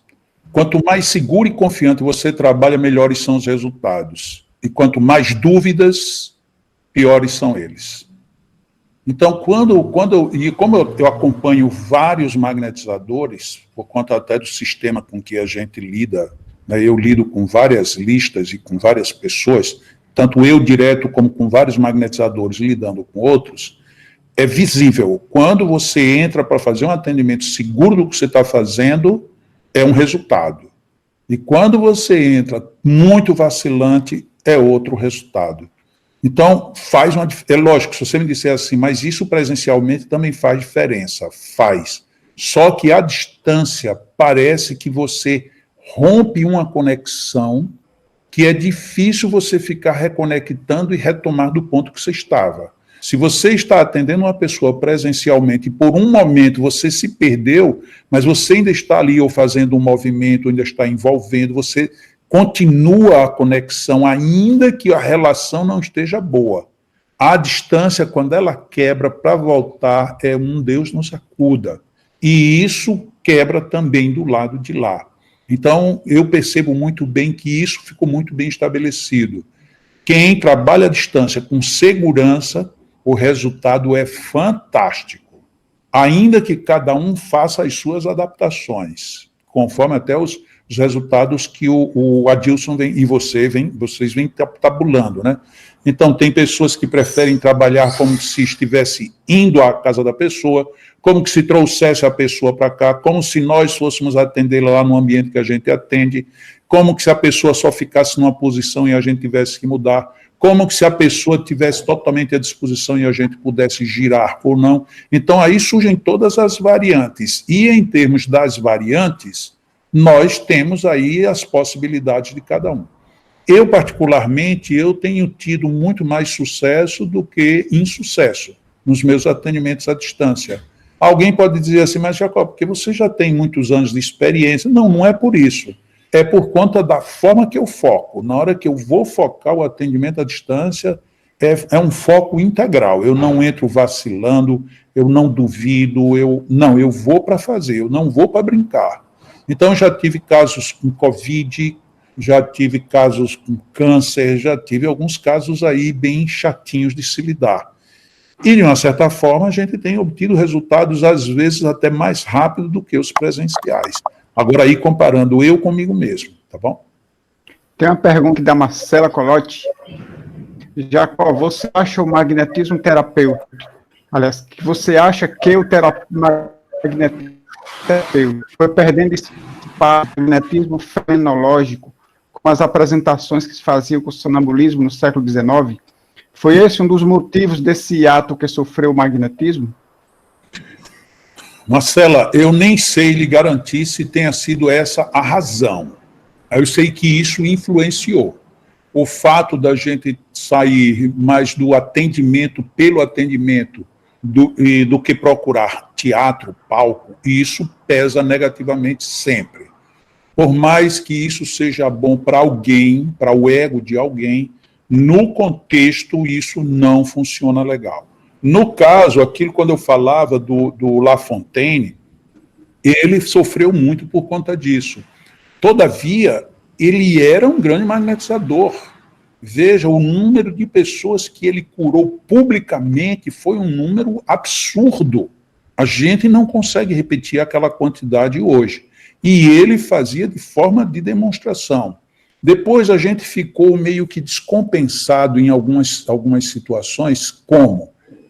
Speaker 2: Quanto mais seguro e confiante você trabalha, melhores são os resultados. E quanto mais dúvidas, piores são eles. Então, como eu acompanho vários magnetizadores, por conta até do sistema com que a gente lida, né, eu lido com várias listas e com várias pessoas, tanto eu direto como com vários magnetizadores lidando com outros, é visível. Quando você entra para fazer um atendimento seguro do que você está fazendo, é um resultado. E quando você entra muito vacilante, é outro resultado. Então, é lógico, se você me disser assim, mas isso presencialmente também faz diferença. Faz. Só que à distância, parece que você rompe uma conexão que é difícil você ficar reconectando e retomar do ponto que você estava. Se você está atendendo uma pessoa presencialmente e por um momento você se perdeu, mas você ainda está ali ou fazendo um movimento, ainda está envolvendo, você continua a conexão, ainda que a relação não esteja boa. A distância, quando ela quebra para voltar, é um Deus nos acuda. E isso quebra também do lado de lá. Então, eu percebo muito bem que isso ficou muito bem estabelecido. Quem trabalha à distância com segurança, o resultado é fantástico. Ainda que cada um faça as suas adaptações, conforme até os resultados que o Adilson e vocês vêm tabulando, né? Então, tem pessoas que preferem trabalhar como se estivesse indo à casa da pessoa, como que se trouxesse a pessoa para cá, como se nós fôssemos atendê-la lá no ambiente que a gente atende, como que se a pessoa só ficasse numa posição e a gente tivesse que mudar, como que se a pessoa tivesse totalmente à disposição e a gente pudesse girar ou não. Então, aí surgem todas as variantes. E em termos das variantes, nós temos aí as possibilidades de cada um. Eu, particularmente, eu tenho tido muito mais sucesso do que insucesso nos meus atendimentos à distância. Alguém pode dizer assim, mas Jacob, porque você já tem muitos anos de experiência. Não, não é por isso. É por conta da forma que eu foco. Na hora que eu vou focar o atendimento à distância, é um foco integral. Eu não entro vacilando, eu não duvido, eu vou para fazer, eu não vou para brincar. Então, já tive casos com Covid, já tive casos com câncer, já tive alguns casos aí bem chatinhos de se lidar. E, de uma certa forma, a gente tem obtido resultados, às vezes, até mais rápido do que os presenciais. Agora, aí, comparando eu comigo mesmo, tá bom?
Speaker 1: Tem uma pergunta da Marcela Colotti. Jacob, você acha o magnetismo terapêutico? Aliás, que você acha que o magnetismo terapêutico foi perdendo esse magnetismo fenomenológico com as apresentações que se faziam com o sonambulismo no século XIX? Foi esse um dos motivos desse ato que sofreu o magnetismo?
Speaker 2: Marcela, eu nem sei lhe garantir se tenha sido essa a razão. Eu sei que isso influenciou. O fato da gente sair mais do atendimento pelo atendimento do que procurar teatro, palco, isso pesa negativamente sempre. Por mais que isso seja bom para alguém, para o ego de alguém, no contexto isso não funciona legal. No caso, aquilo quando eu falava do La Fontaine, ele sofreu muito por conta disso. Todavia, ele era um grande magnetizador. Veja, o número de pessoas que ele curou publicamente foi um número absurdo. A gente não consegue repetir aquela quantidade hoje. E ele fazia de forma de demonstração. Depois a gente ficou meio que descompensado em algumas situações, como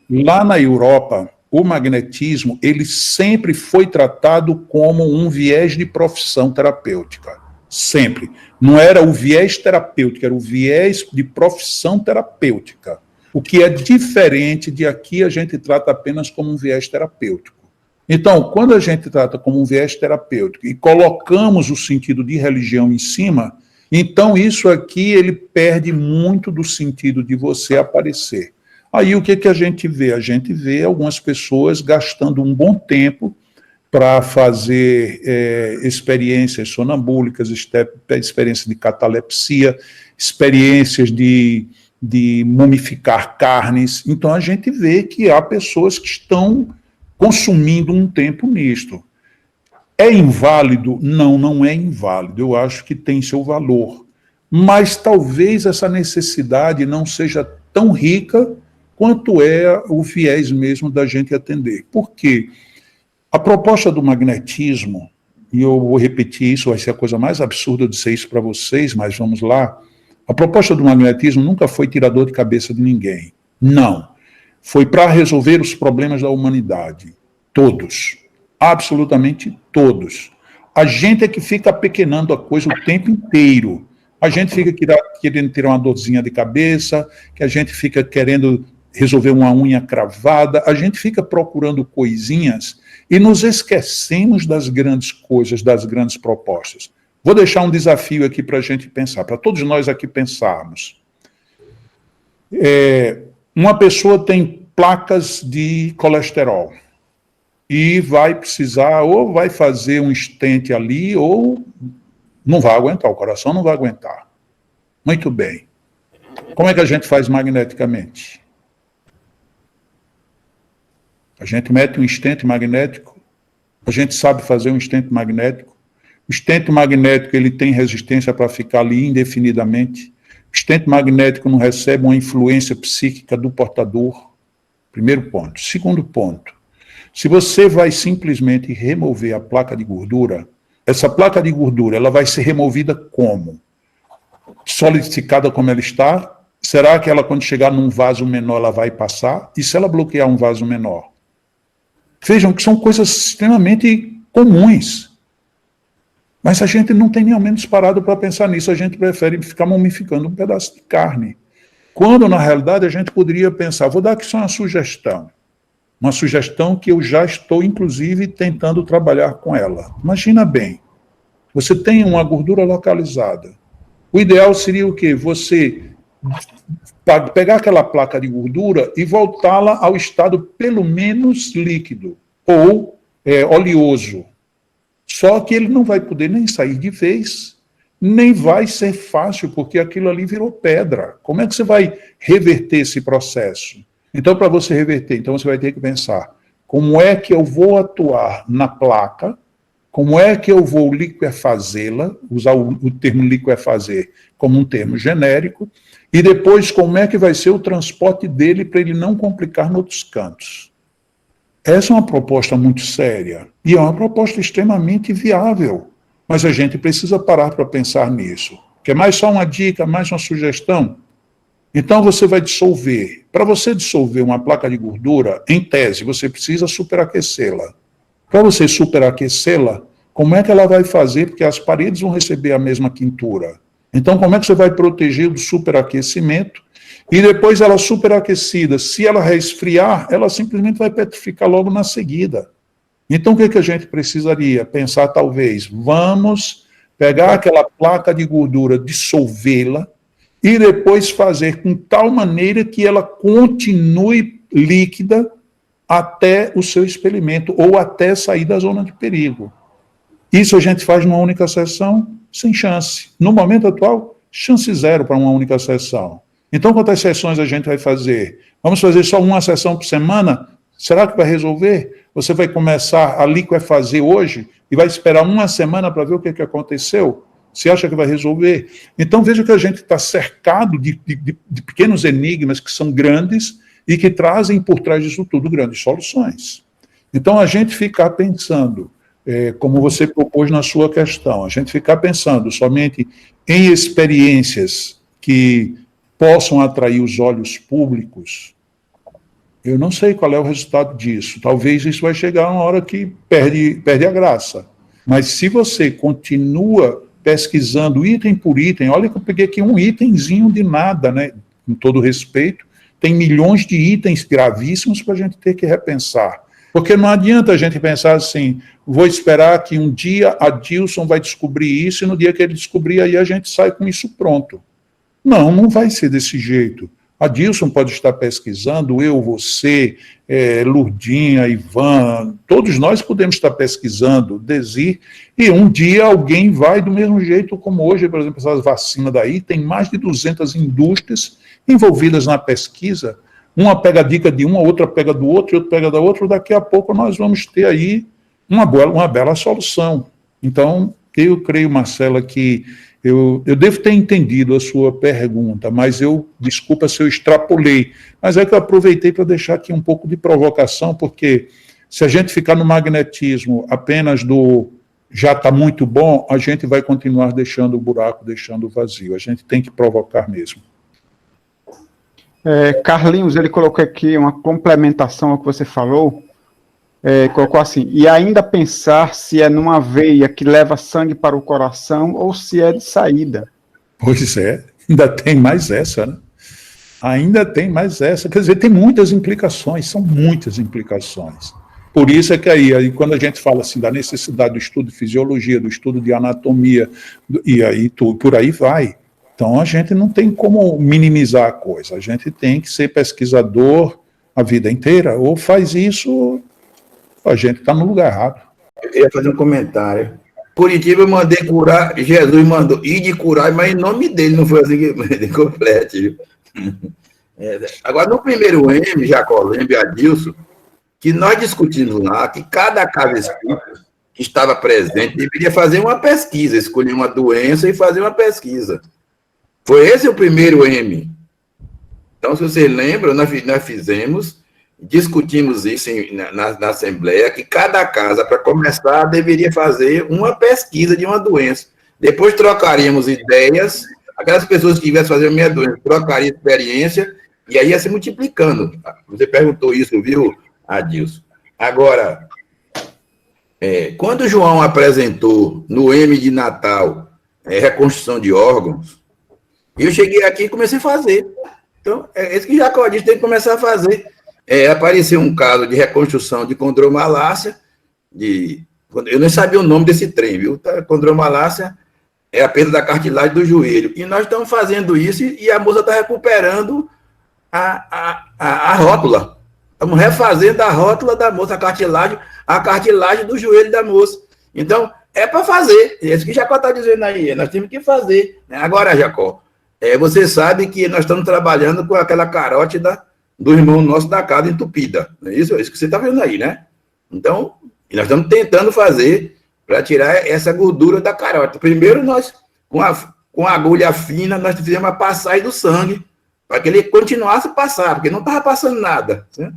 Speaker 2: lá na Europa, o magnetismo ele sempre foi tratado como um viés de profissão terapêutica. Sempre. Não era o viés terapêutico, era o viés de profissão terapêutica. O que é diferente de aqui, a gente trata apenas como um viés terapêutico. Então, quando a gente trata como um viés terapêutico e colocamos o sentido de religião em cima, então isso aqui ele perde muito do sentido de você aparecer. Aí o que a gente vê? A gente vê algumas pessoas gastando um bom tempo para fazer experiências sonambúlicas, experiências de catalepsia, experiências de mumificar carnes. Então a gente vê que há pessoas que estão consumindo um tempo nisto. É inválido? Não, não é inválido. Eu acho que tem seu valor. mas talvez essa necessidade não seja tão rica quanto é o viés mesmo da gente atender. Por quê? A proposta do magnetismo, e eu vou repetir isso, vai ser a coisa mais absurda de ser isso para vocês, mas vamos lá. A proposta do magnetismo nunca foi tirar dor de cabeça de ninguém. Não. Foi para resolver os problemas da humanidade. Todos. Absolutamente todos. A gente é que fica apequenando a coisa o tempo inteiro. A gente fica querendo tirar uma dorzinha de cabeça, que a gente fica querendo resolver uma unha cravada, a gente fica procurando coisinhas e nos esquecemos das grandes coisas, das grandes propostas. Vou deixar um desafio aqui para a gente pensar, para todos nós aqui pensarmos. Uma pessoa tem placas de colesterol e vai precisar, ou vai fazer um stent ali, ou não vai aguentar, o coração não vai aguentar. Muito bem. Como é que a gente faz magneticamente? A gente mete um stent magnético, a gente sabe fazer um stent magnético. O stent magnético ele tem resistência para ficar ali indefinidamente. O stent magnético não recebe uma influência psíquica do portador. Primeiro ponto. Segundo ponto, se você vai simplesmente remover a placa de gordura, essa placa de gordura ela vai ser removida como? Solidificada como ela está? Será que ela, quando chegar num vaso menor, ela vai passar? E se ela bloquear um vaso menor? Vejam que são coisas extremamente comuns. Mas a gente não tem nem ao menos parado para pensar nisso, a gente prefere ficar mumificando um pedaço de carne. Quando, na realidade, a gente poderia pensar, vou dar aqui só uma sugestão que eu já estou, inclusive, tentando trabalhar com ela. Imagina bem, você tem uma gordura localizada. O ideal seria o quê? Você pegar aquela placa de gordura e voltá-la ao estado pelo menos líquido ou oleoso. Só que ele não vai poder nem sair de vez, nem vai ser fácil, porque aquilo ali virou pedra. Como é que você vai reverter esse processo? Então, para você reverter, então você vai ter que pensar, como é que eu vou atuar na placa, como é que eu vou liquefazê-la, usar o termo liquefazer como um termo genérico, e depois como é que vai ser o transporte dele para ele não complicar em outros cantos. Essa é uma proposta muito séria, e é uma proposta extremamente viável, mas a gente precisa parar para pensar nisso. Quer mais só uma dica, mais uma sugestão? Então você vai dissolver. Para você dissolver uma placa de gordura, em tese, você precisa superaquecê-la. Para você superaquecê-la, como é que ela vai fazer? Porque as paredes vão receber a mesma quintura. Então, como é que você vai proteger do superaquecimento? E depois ela superaquecida, se ela resfriar, ela simplesmente vai petrificar logo na seguida. Então, o que a gente precisaria? Pensar, talvez, vamos pegar aquela placa de gordura, dissolvê-la, e depois fazer com tal maneira que ela continue líquida até o seu experimento, ou até sair da zona de perigo. Isso a gente faz numa única sessão, sem chance. No momento atual, chance zero para uma única sessão. Então, quantas sessões a gente vai fazer? Vamos fazer só uma sessão por semana? Será que vai resolver? Você vai começar a liquefazer hoje e vai esperar uma semana para ver o que aconteceu? Você acha que vai resolver? Então, veja que a gente está cercado de pequenos enigmas que são grandes e que trazem por trás disso tudo grandes soluções. Então, a gente ficar pensando, como você propôs na sua questão, a gente ficar pensando somente em experiências que possam atrair os olhos públicos, eu não sei qual é o resultado disso. Talvez isso vai chegar uma hora que perde a graça. Mas se você continua pesquisando item por item, olha que eu peguei aqui um itemzinho de nada, né? Com todo respeito, tem milhões de itens gravíssimos para a gente ter que repensar. Porque não adianta a gente pensar assim, vou esperar que um dia a Dilson vai descobrir isso, e no dia que ele descobrir, aí a gente sai com isso pronto. Não, não vai ser desse jeito. A Dilson pode estar pesquisando, eu, você, Lurdinha, Ivan, todos nós podemos estar pesquisando, Desir, e um dia alguém vai do mesmo jeito como hoje, por exemplo, essa vacina daí, tem mais de 200 indústrias envolvidas na pesquisa, uma pega a dica de uma, outra pega do outro, outra pega da outra, daqui a pouco nós vamos ter aí uma bela solução. Então, eu creio, Marcela, que Eu devo ter entendido a sua pergunta, mas desculpa se eu extrapolei, mas é que eu aproveitei para deixar aqui um pouco de provocação, porque se a gente ficar no magnetismo apenas do já está muito bom, a gente vai continuar deixando o buraco, deixando o vazio. A gente tem que provocar mesmo.
Speaker 1: Carlinhos, ele colocou aqui uma complementação ao que você falou, colocou assim, e ainda pensar se é numa veia que leva sangue para o coração ou se é de saída.
Speaker 2: Pois é, ainda tem mais essa, né? Ainda tem mais essa, quer dizer, tem muitas implicações, são muitas implicações. Por isso é que aí quando a gente fala assim da necessidade do estudo de fisiologia, do estudo de anatomia, e aí por aí vai. Então a gente não tem como minimizar a coisa, a gente tem que ser pesquisador a vida inteira, ou faz isso, a gente está no lugar errado.
Speaker 3: Eu queria fazer um comentário. Curitiba eu mandei curar, Jesus mandou ir de curar, mas em nome dele, não foi assim que complete. Agora, no primeiro M, Jacó, lembre Adilson, que nós discutimos lá que cada casa espírita que estava presente deveria fazer uma pesquisa, escolher uma doença e fazer uma pesquisa. Foi esse o primeiro M. Então, se vocês lembram, nós fizemos, discutimos isso na Assembleia, que cada casa, para começar, deveria fazer uma pesquisa de uma doença. Depois trocaríamos ideias, aquelas pessoas que tivessem fazer a minha doença, trocariam experiência, e aí ia se multiplicando. Você perguntou isso, viu, Adilson? Agora, quando o João apresentou no M de Natal reconstrução de órgãos, eu cheguei aqui e comecei a fazer. Então, é isso que Jacó disse, tem que começar a fazer. Apareceu um caso de reconstrução de condromalácia, eu nem sabia o nome desse trem, viu? Condromalácia é a perda da cartilagem do joelho. E nós estamos fazendo isso e a moça está recuperando a rótula. Estamos refazendo a rótula da moça, a cartilagem do joelho da moça. Então, é para fazer. É isso que Jacó está dizendo aí. Nós temos que fazer. Agora, Jacó, você sabe que nós estamos trabalhando com aquela carótida do irmão nosso da casa entupida. É isso que você está vendo aí, né? Então, nós estamos tentando fazer para tirar essa gordura da carótida. Primeiro, nós, com a agulha fina, nós fizemos a passagem do sangue, para que ele continuasse a passar, porque não estava passando nada. Certo?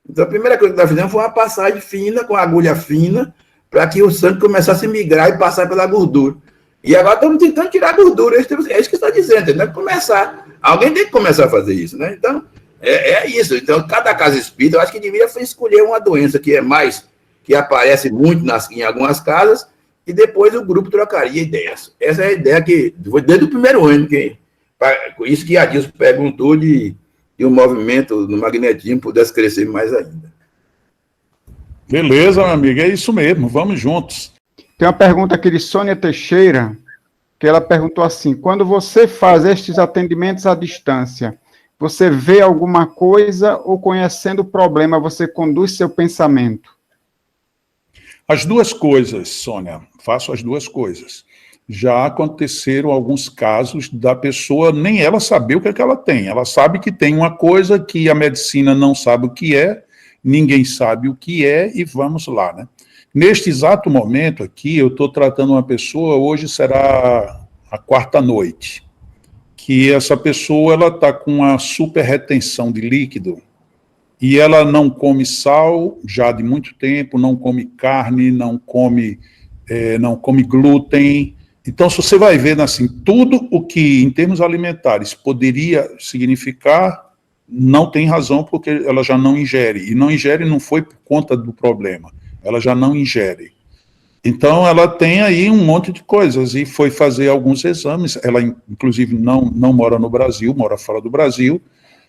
Speaker 3: Então, a primeira coisa que nós fizemos foi uma passagem fina, com a agulha fina, para que o sangue começasse a migrar e passar pela gordura. E agora estamos tentando tirar a gordura, é isso que está dizendo, tem que começar. Alguém tem que começar a fazer isso, né? Então, é isso. Então, cada casa espírita, eu acho que deveria escolher uma doença que aparece muito em algumas casas, e depois o grupo trocaria ideias. Essa é a ideia que foi desde o primeiro ano, isso que a Adilson perguntou de o movimento no magnetismo pudesse crescer mais ainda.
Speaker 2: Beleza, meu amigo, é isso mesmo, vamos juntos.
Speaker 1: Tem uma pergunta aqui de Sônia Teixeira, que ela perguntou assim, quando você faz estes atendimentos à distância, você vê alguma coisa ou conhecendo o problema, você conduz seu pensamento?
Speaker 2: As duas coisas, Sônia, faço as duas coisas. Já aconteceram alguns casos da pessoa nem ela saber o que é que ela tem. Ela sabe que tem uma coisa que a medicina não sabe o que é, ninguém sabe o que é, e vamos lá, né? Neste exato momento aqui, eu estou tratando uma pessoa, hoje será a quarta noite, que essa pessoa está com uma super retenção de líquido, e ela não come sal já de muito tempo, não come carne, não come glúten. Então, se você vai ver, assim, tudo o que, em termos alimentares, poderia significar, não tem razão, porque ela já não ingere. E não ingere não foi por conta do problema, ela já não ingere. Então, ela tem aí um monte de coisas, e foi fazer alguns exames. Ela, inclusive, não mora no Brasil, mora fora do Brasil,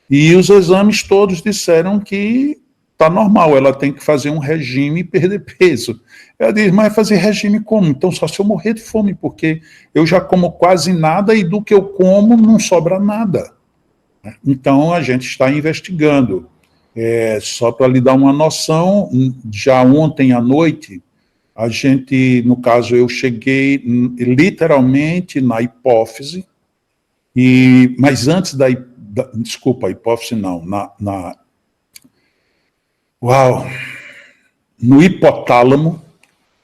Speaker 2: e os exames todos disseram que está normal, ela tem que fazer um regime e perder peso. Ela diz, mas fazer regime como? Então, só se eu morrer de fome, porque eu já como quase nada e do que eu como não sobra nada. Então, a gente está investigando. Só para lhe dar uma noção, já ontem à noite, a gente, no caso, eu cheguei literalmente na hipófise, mas antes desculpa, a hipófise não, no hipotálamo,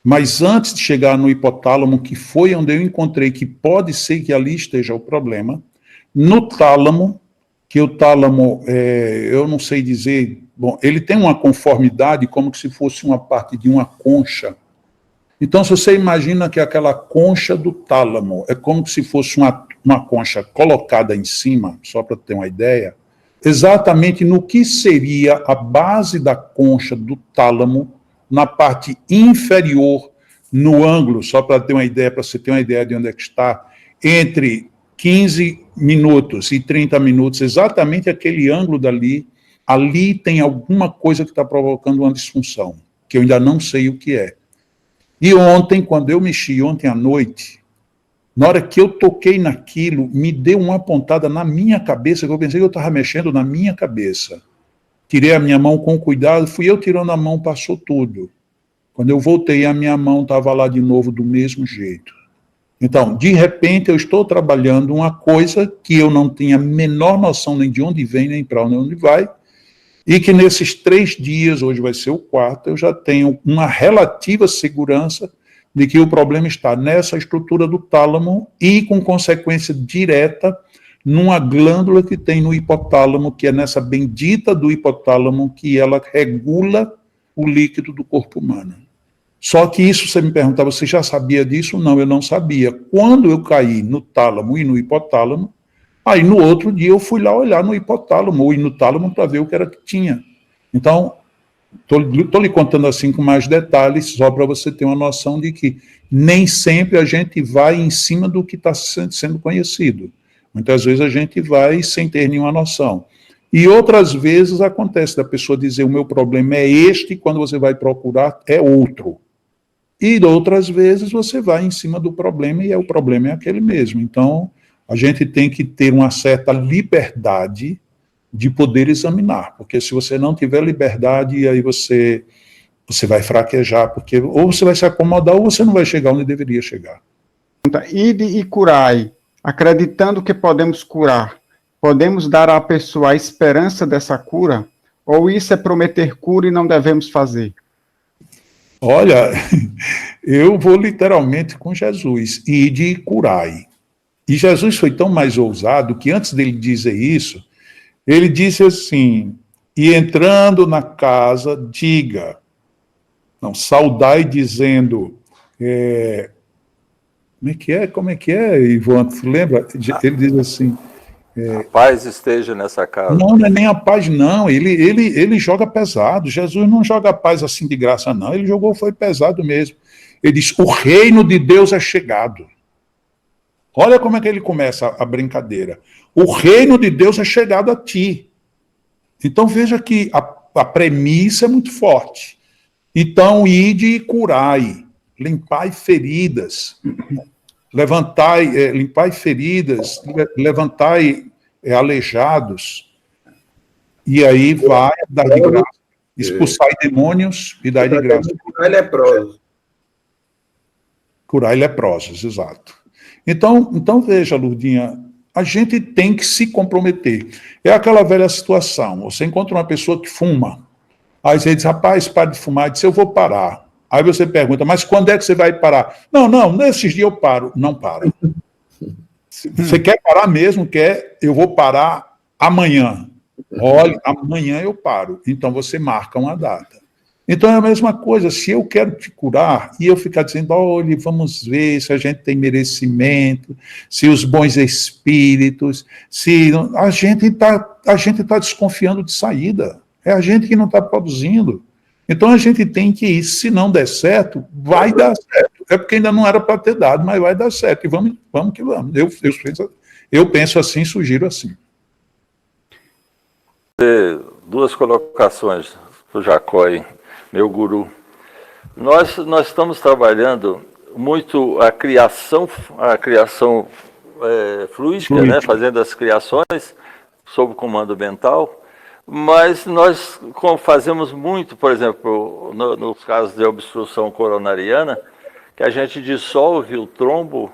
Speaker 2: Mas antes de chegar no hipotálamo, que foi onde eu encontrei que pode ser que ali esteja o problema, no tálamo, que o tálamo, eu não sei dizer, bom, ele tem uma conformidade como se fosse uma parte de uma concha. Então, se você imagina que aquela concha do tálamo é como se fosse uma concha colocada em cima, só para ter uma ideia, exatamente no que seria a base da concha do tálamo, na parte inferior, no ângulo, só para ter uma ideia, para você ter uma ideia de onde é que está, entre 15 minutos e 30 minutos, exatamente aquele ângulo dali, ali tem alguma coisa que está provocando uma disfunção, que eu ainda não sei o que é. E ontem, quando eu mexi, ontem à noite, na hora que eu toquei naquilo, me deu uma pontada na minha cabeça, que eu pensei que eu estava mexendo na minha cabeça. Tirei a minha mão com cuidado, fui eu tirando a mão, passou tudo. Quando eu voltei, a minha mão estava lá de novo do mesmo jeito. Então, de repente, eu estou trabalhando uma coisa que eu não tinha a menor noção nem de onde vem, nem para onde vai, e que nesses 3 dias, hoje vai ser o 4º, eu já tenho uma relativa segurança de que o problema está nessa estrutura do tálamo e com consequência direta numa glândula que tem no hipotálamo, que é nessa bendita do hipotálamo, que ela regula o líquido do corpo humano. Só que isso, você me pergunta, você já sabia disso? Não, eu não sabia. Quando eu caí no tálamo e no hipotálamo, aí no outro dia eu fui lá olhar no hipotálamo ou no tálamo para ver o que era que tinha. Então, estou lhe contando assim com mais detalhes, só para você ter uma noção de que nem sempre a gente vai em cima do que está sendo conhecido. Muitas vezes a gente vai sem ter nenhuma noção. E outras vezes acontece da pessoa dizer o meu problema é este, e quando você vai procurar é outro. E outras vezes você vai em cima do problema e o problema é aquele mesmo. Então, a gente tem que ter uma certa liberdade de poder examinar, porque se você não tiver liberdade, aí você vai fraquejar, porque ou você vai se acomodar ou você não vai chegar onde deveria chegar.
Speaker 1: Ide e curai, acreditando que podemos curar. Podemos dar à pessoa a esperança dessa cura? Ou isso é prometer cura e não devemos fazer?
Speaker 2: Olha, eu vou literalmente com Jesus, ide e curai. E Jesus foi tão mais ousado que antes dele dizer isso, ele disse assim, e entrando na casa, diga, não, saudai dizendo, como é que é, Ivan, tu lembra? Ele diz assim...
Speaker 4: A paz esteja nessa casa.
Speaker 2: Não é nem a paz, não, ele joga pesado, Jesus não joga a paz assim de graça, não, ele jogou, foi pesado mesmo. Ele diz, o reino de Deus é chegado. Olha como é que ele começa a brincadeira. O reino de Deus é chegado a ti. Então veja que a premissa é muito forte. Então, ide e curai, limpai feridas, limpai feridas, levantai aleijados, e aí vai dar de graça, expulsai demônios e dar de graça.
Speaker 3: Curar leprosos.
Speaker 2: Curar leprosos, exato. Então veja, Lourdinha, a gente tem que se comprometer. É aquela velha situação, você encontra uma pessoa que fuma, aí você diz, rapaz, para de fumar, diz, eu vou parar. Aí você pergunta, mas quando é que você vai parar? Não, nesses dias eu paro. Não para. Você quer parar mesmo? Eu vou parar amanhã. Olha, amanhã eu paro. Então você marca uma data. Então é a mesma coisa, se eu quero te curar, e eu ficar dizendo, olha, vamos ver se a gente tem merecimento, se os bons espíritos, se a gente tá desconfiando de saída, é a gente que não está produzindo. Então a gente tem que ir, se não der certo, vai dar certo. É porque ainda não era para ter dado, mas vai dar certo, e vamos que vamos. Eu penso assim, sugiro assim.
Speaker 4: Duas colocações para o Jacó aí, meu guru. Nós estamos trabalhando muito a criação fluídica, né? Fazendo as criações sob comando mental, mas nós fazemos muito, por exemplo, nos casos de obstrução coronariana, que a gente dissolve o trombo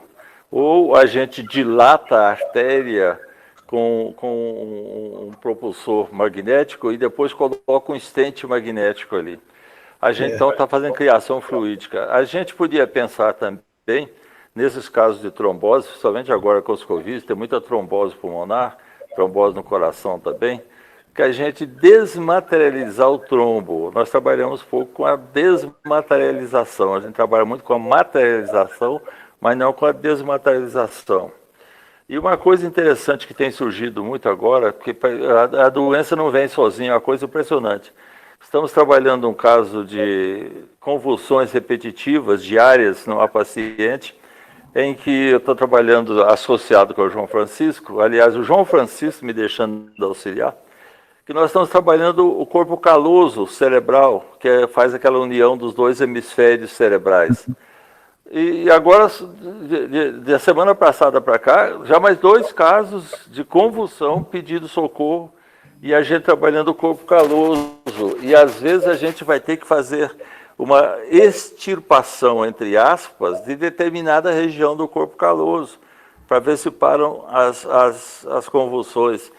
Speaker 4: ou a gente dilata a artéria com um propulsor magnético e depois coloca um stent magnético ali. A gente então está fazendo criação fluídica. A gente podia pensar também, nesses casos de trombose, principalmente agora com os Covid, tem muita trombose pulmonar, trombose no coração também, que a gente desmaterializar o trombo. Nós trabalhamos pouco com a desmaterialização, a gente trabalha muito com a materialização, mas não com a desmaterialização. E uma coisa interessante que tem surgido muito agora, porque a doença não vem sozinha, é uma coisa impressionante. Estamos trabalhando um caso de convulsões repetitivas diárias numa paciente, em que eu estou trabalhando associado com o João Francisco, aliás, o João Francisco me deixando auxiliar, que nós estamos trabalhando o corpo caloso cerebral, que faz aquela união dos dois hemisférios cerebrais. E agora, da semana passada para cá, já mais 2 casos de convulsão, pedido socorro, e a gente trabalhando o corpo caloso. E às vezes a gente vai ter que fazer uma extirpação, entre aspas, de determinada região do corpo caloso, para ver se param as convulsões.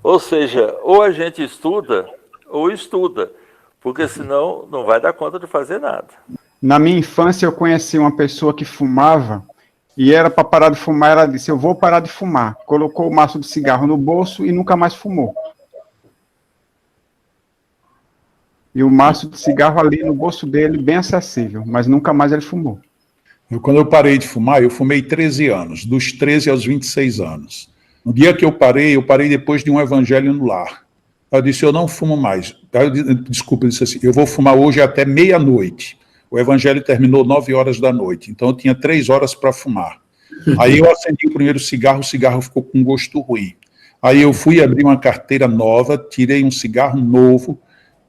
Speaker 4: Ou seja, ou a gente estuda, ou estuda, porque senão não vai dar conta de fazer nada.
Speaker 1: Na minha infância, eu conheci uma pessoa que fumava, e era para parar de fumar, ela disse, eu vou parar de fumar. Colocou o maço de cigarro no bolso e nunca mais fumou. E o maço de cigarro ali no bolso dele, bem acessível, mas nunca mais ele fumou.
Speaker 2: Quando eu parei de fumar, eu fumei 13 anos, dos 13 aos 26 anos. No dia que eu parei depois de um evangelho no lar. Eu disse, eu não fumo mais. Desculpa, eu disse assim, eu vou fumar hoje até meia-noite. O evangelho terminou 9 horas da noite, então eu tinha 3 horas para fumar. Aí eu acendi o primeiro cigarro, o cigarro ficou com gosto ruim. Aí eu fui abrir uma carteira nova, tirei um cigarro novo,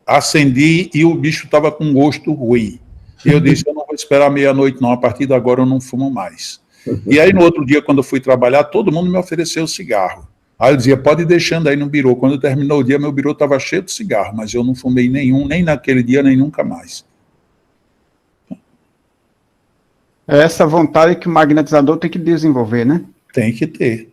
Speaker 2: acendi e o bicho estava com gosto ruim. E eu disse, eu não vou esperar meia-noite não, a partir de agora eu não fumo mais. E aí no outro dia, quando eu fui trabalhar, todo mundo me ofereceu cigarro. Aí eu dizia, pode ir deixando aí no birô. Quando terminou o dia, meu birô estava cheio de cigarro, mas eu não fumei nenhum, nem naquele dia, nem nunca mais.
Speaker 1: É essa vontade que o magnetizador tem que desenvolver, né?
Speaker 2: Tem que ter.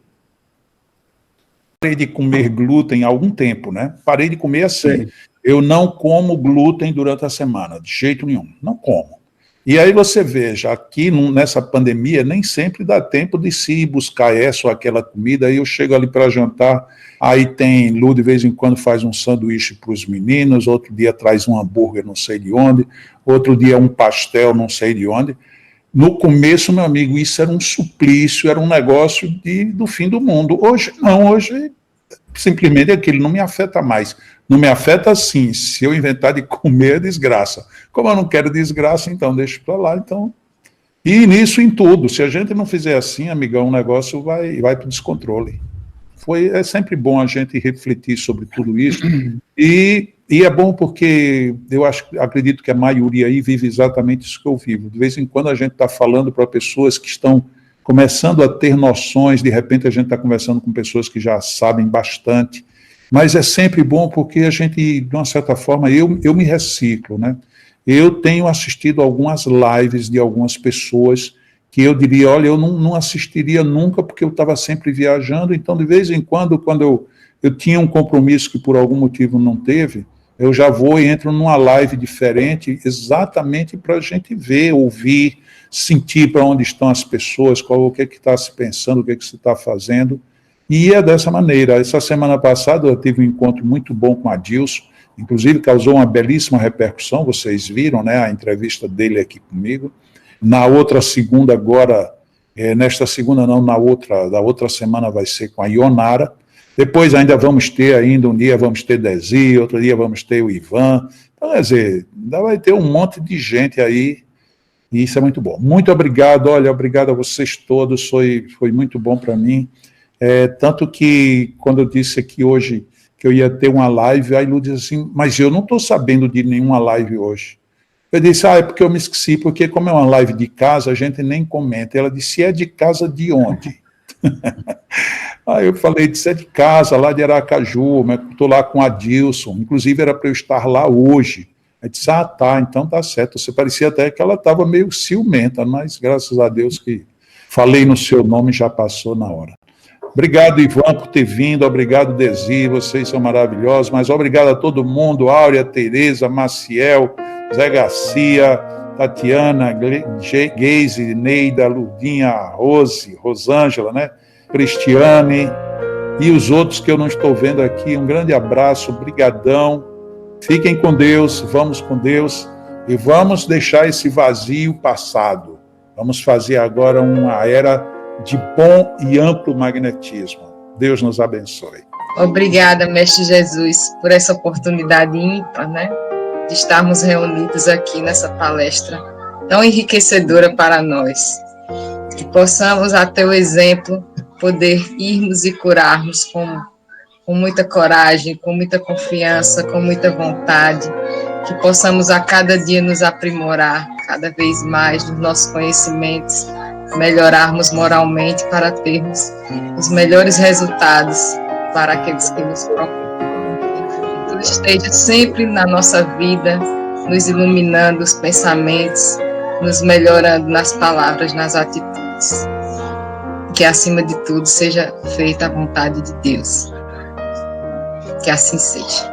Speaker 2: Parei de comer glúten há algum tempo, né? Parei de comer assim. Sim. Eu não como glúten durante a semana, de jeito nenhum. Não como. E aí você veja, aqui nessa pandemia, nem sempre dá tempo de se ir buscar essa ou aquela comida. Aí eu chego ali para jantar, aí tem Lu, de vez em quando faz um sanduíche para os meninos, outro dia traz um hambúrguer não sei de onde, outro dia um pastel não sei de onde. No começo, meu amigo, isso era um suplício, era um negócio do fim do mundo. Hoje, não, hoje simplesmente aquilo não me afeta mais. Não me afeta assim, se eu inventar de comer, é desgraça. Como eu não quero desgraça, então deixo para lá. Então. E nisso em tudo, se a gente não fizer assim, amigão, o negócio vai para o descontrole. É sempre bom a gente refletir sobre tudo isso. E é bom porque eu acredito que a maioria aí vive exatamente isso que eu vivo. De vez em quando a gente está falando para pessoas que estão começando a ter noções, de repente a gente está conversando com pessoas que já sabem bastante, mas é sempre bom porque a gente, de uma certa forma, eu me reciclo, né? Eu tenho assistido algumas lives de algumas pessoas que eu diria, olha, eu não assistiria nunca porque eu estava sempre viajando, então de vez em quando eu tinha um compromisso que por algum motivo não teve, eu já vou e entro numa live diferente, exatamente para a gente ver, ouvir, sentir para onde estão as pessoas, o que está se pensando, o que se está fazendo, e é dessa maneira. Essa semana passada eu tive um encontro muito bom com a Adilson, inclusive causou uma belíssima repercussão, vocês viram, né, a entrevista dele aqui comigo. Na outra segunda agora, nesta segunda não, da outra semana vai ser com a Ionara. Depois ainda vamos ter, um dia vamos ter Desi, outro dia vamos ter o Ivan. Então, quer dizer, ainda vai ter um monte de gente aí, e isso é muito bom. Muito obrigado, olha, obrigado a vocês todos, foi muito bom para mim. Tanto que, quando eu disse aqui hoje que eu ia ter uma live, a Lu disse assim, mas eu não estou sabendo de nenhuma live hoje. Eu disse, é porque eu me esqueci, porque como é uma live de casa, a gente nem comenta. Ela disse, é de casa de onde? Aí eu falei, disse, é de casa, lá de Aracaju, mas estou lá com a Adilson, inclusive era para eu estar lá hoje. Aí disse, tá, então tá certo. Você parecia até que ela estava meio ciumenta, mas graças a Deus que falei no seu nome e já passou na hora. Obrigado, Ivan, por ter vindo, obrigado, Desi, vocês são maravilhosos, mas obrigado a todo mundo, Áurea, Tereza, Maciel, Zé Garcia, Tatiana, Geise, Neida, Lurdinha, Rose, Rosângela, né? Cristiane e os outros que eu não estou vendo aqui. Um grande abraço, brigadão. Fiquem com Deus, vamos com Deus e vamos deixar esse vazio passado. Vamos fazer agora uma era de bom e amplo magnetismo. Deus nos abençoe.
Speaker 5: Obrigada, Mestre Jesus, por essa oportunidade ímpar, né, de estarmos reunidos aqui nessa palestra tão enriquecedora para nós. Que possamos, a teu exemplo, poder irmos e curarmos com muita coragem, com muita confiança, com muita vontade, que possamos a cada dia nos aprimorar cada vez mais nos nossos conhecimentos, melhorarmos moralmente para termos os melhores resultados para aqueles que nos procuram. Que tu esteja sempre na nossa vida, nos iluminando os pensamentos, nos melhorando nas palavras, nas atitudes. Que, acima de tudo, seja feita a vontade de Deus. Que assim seja.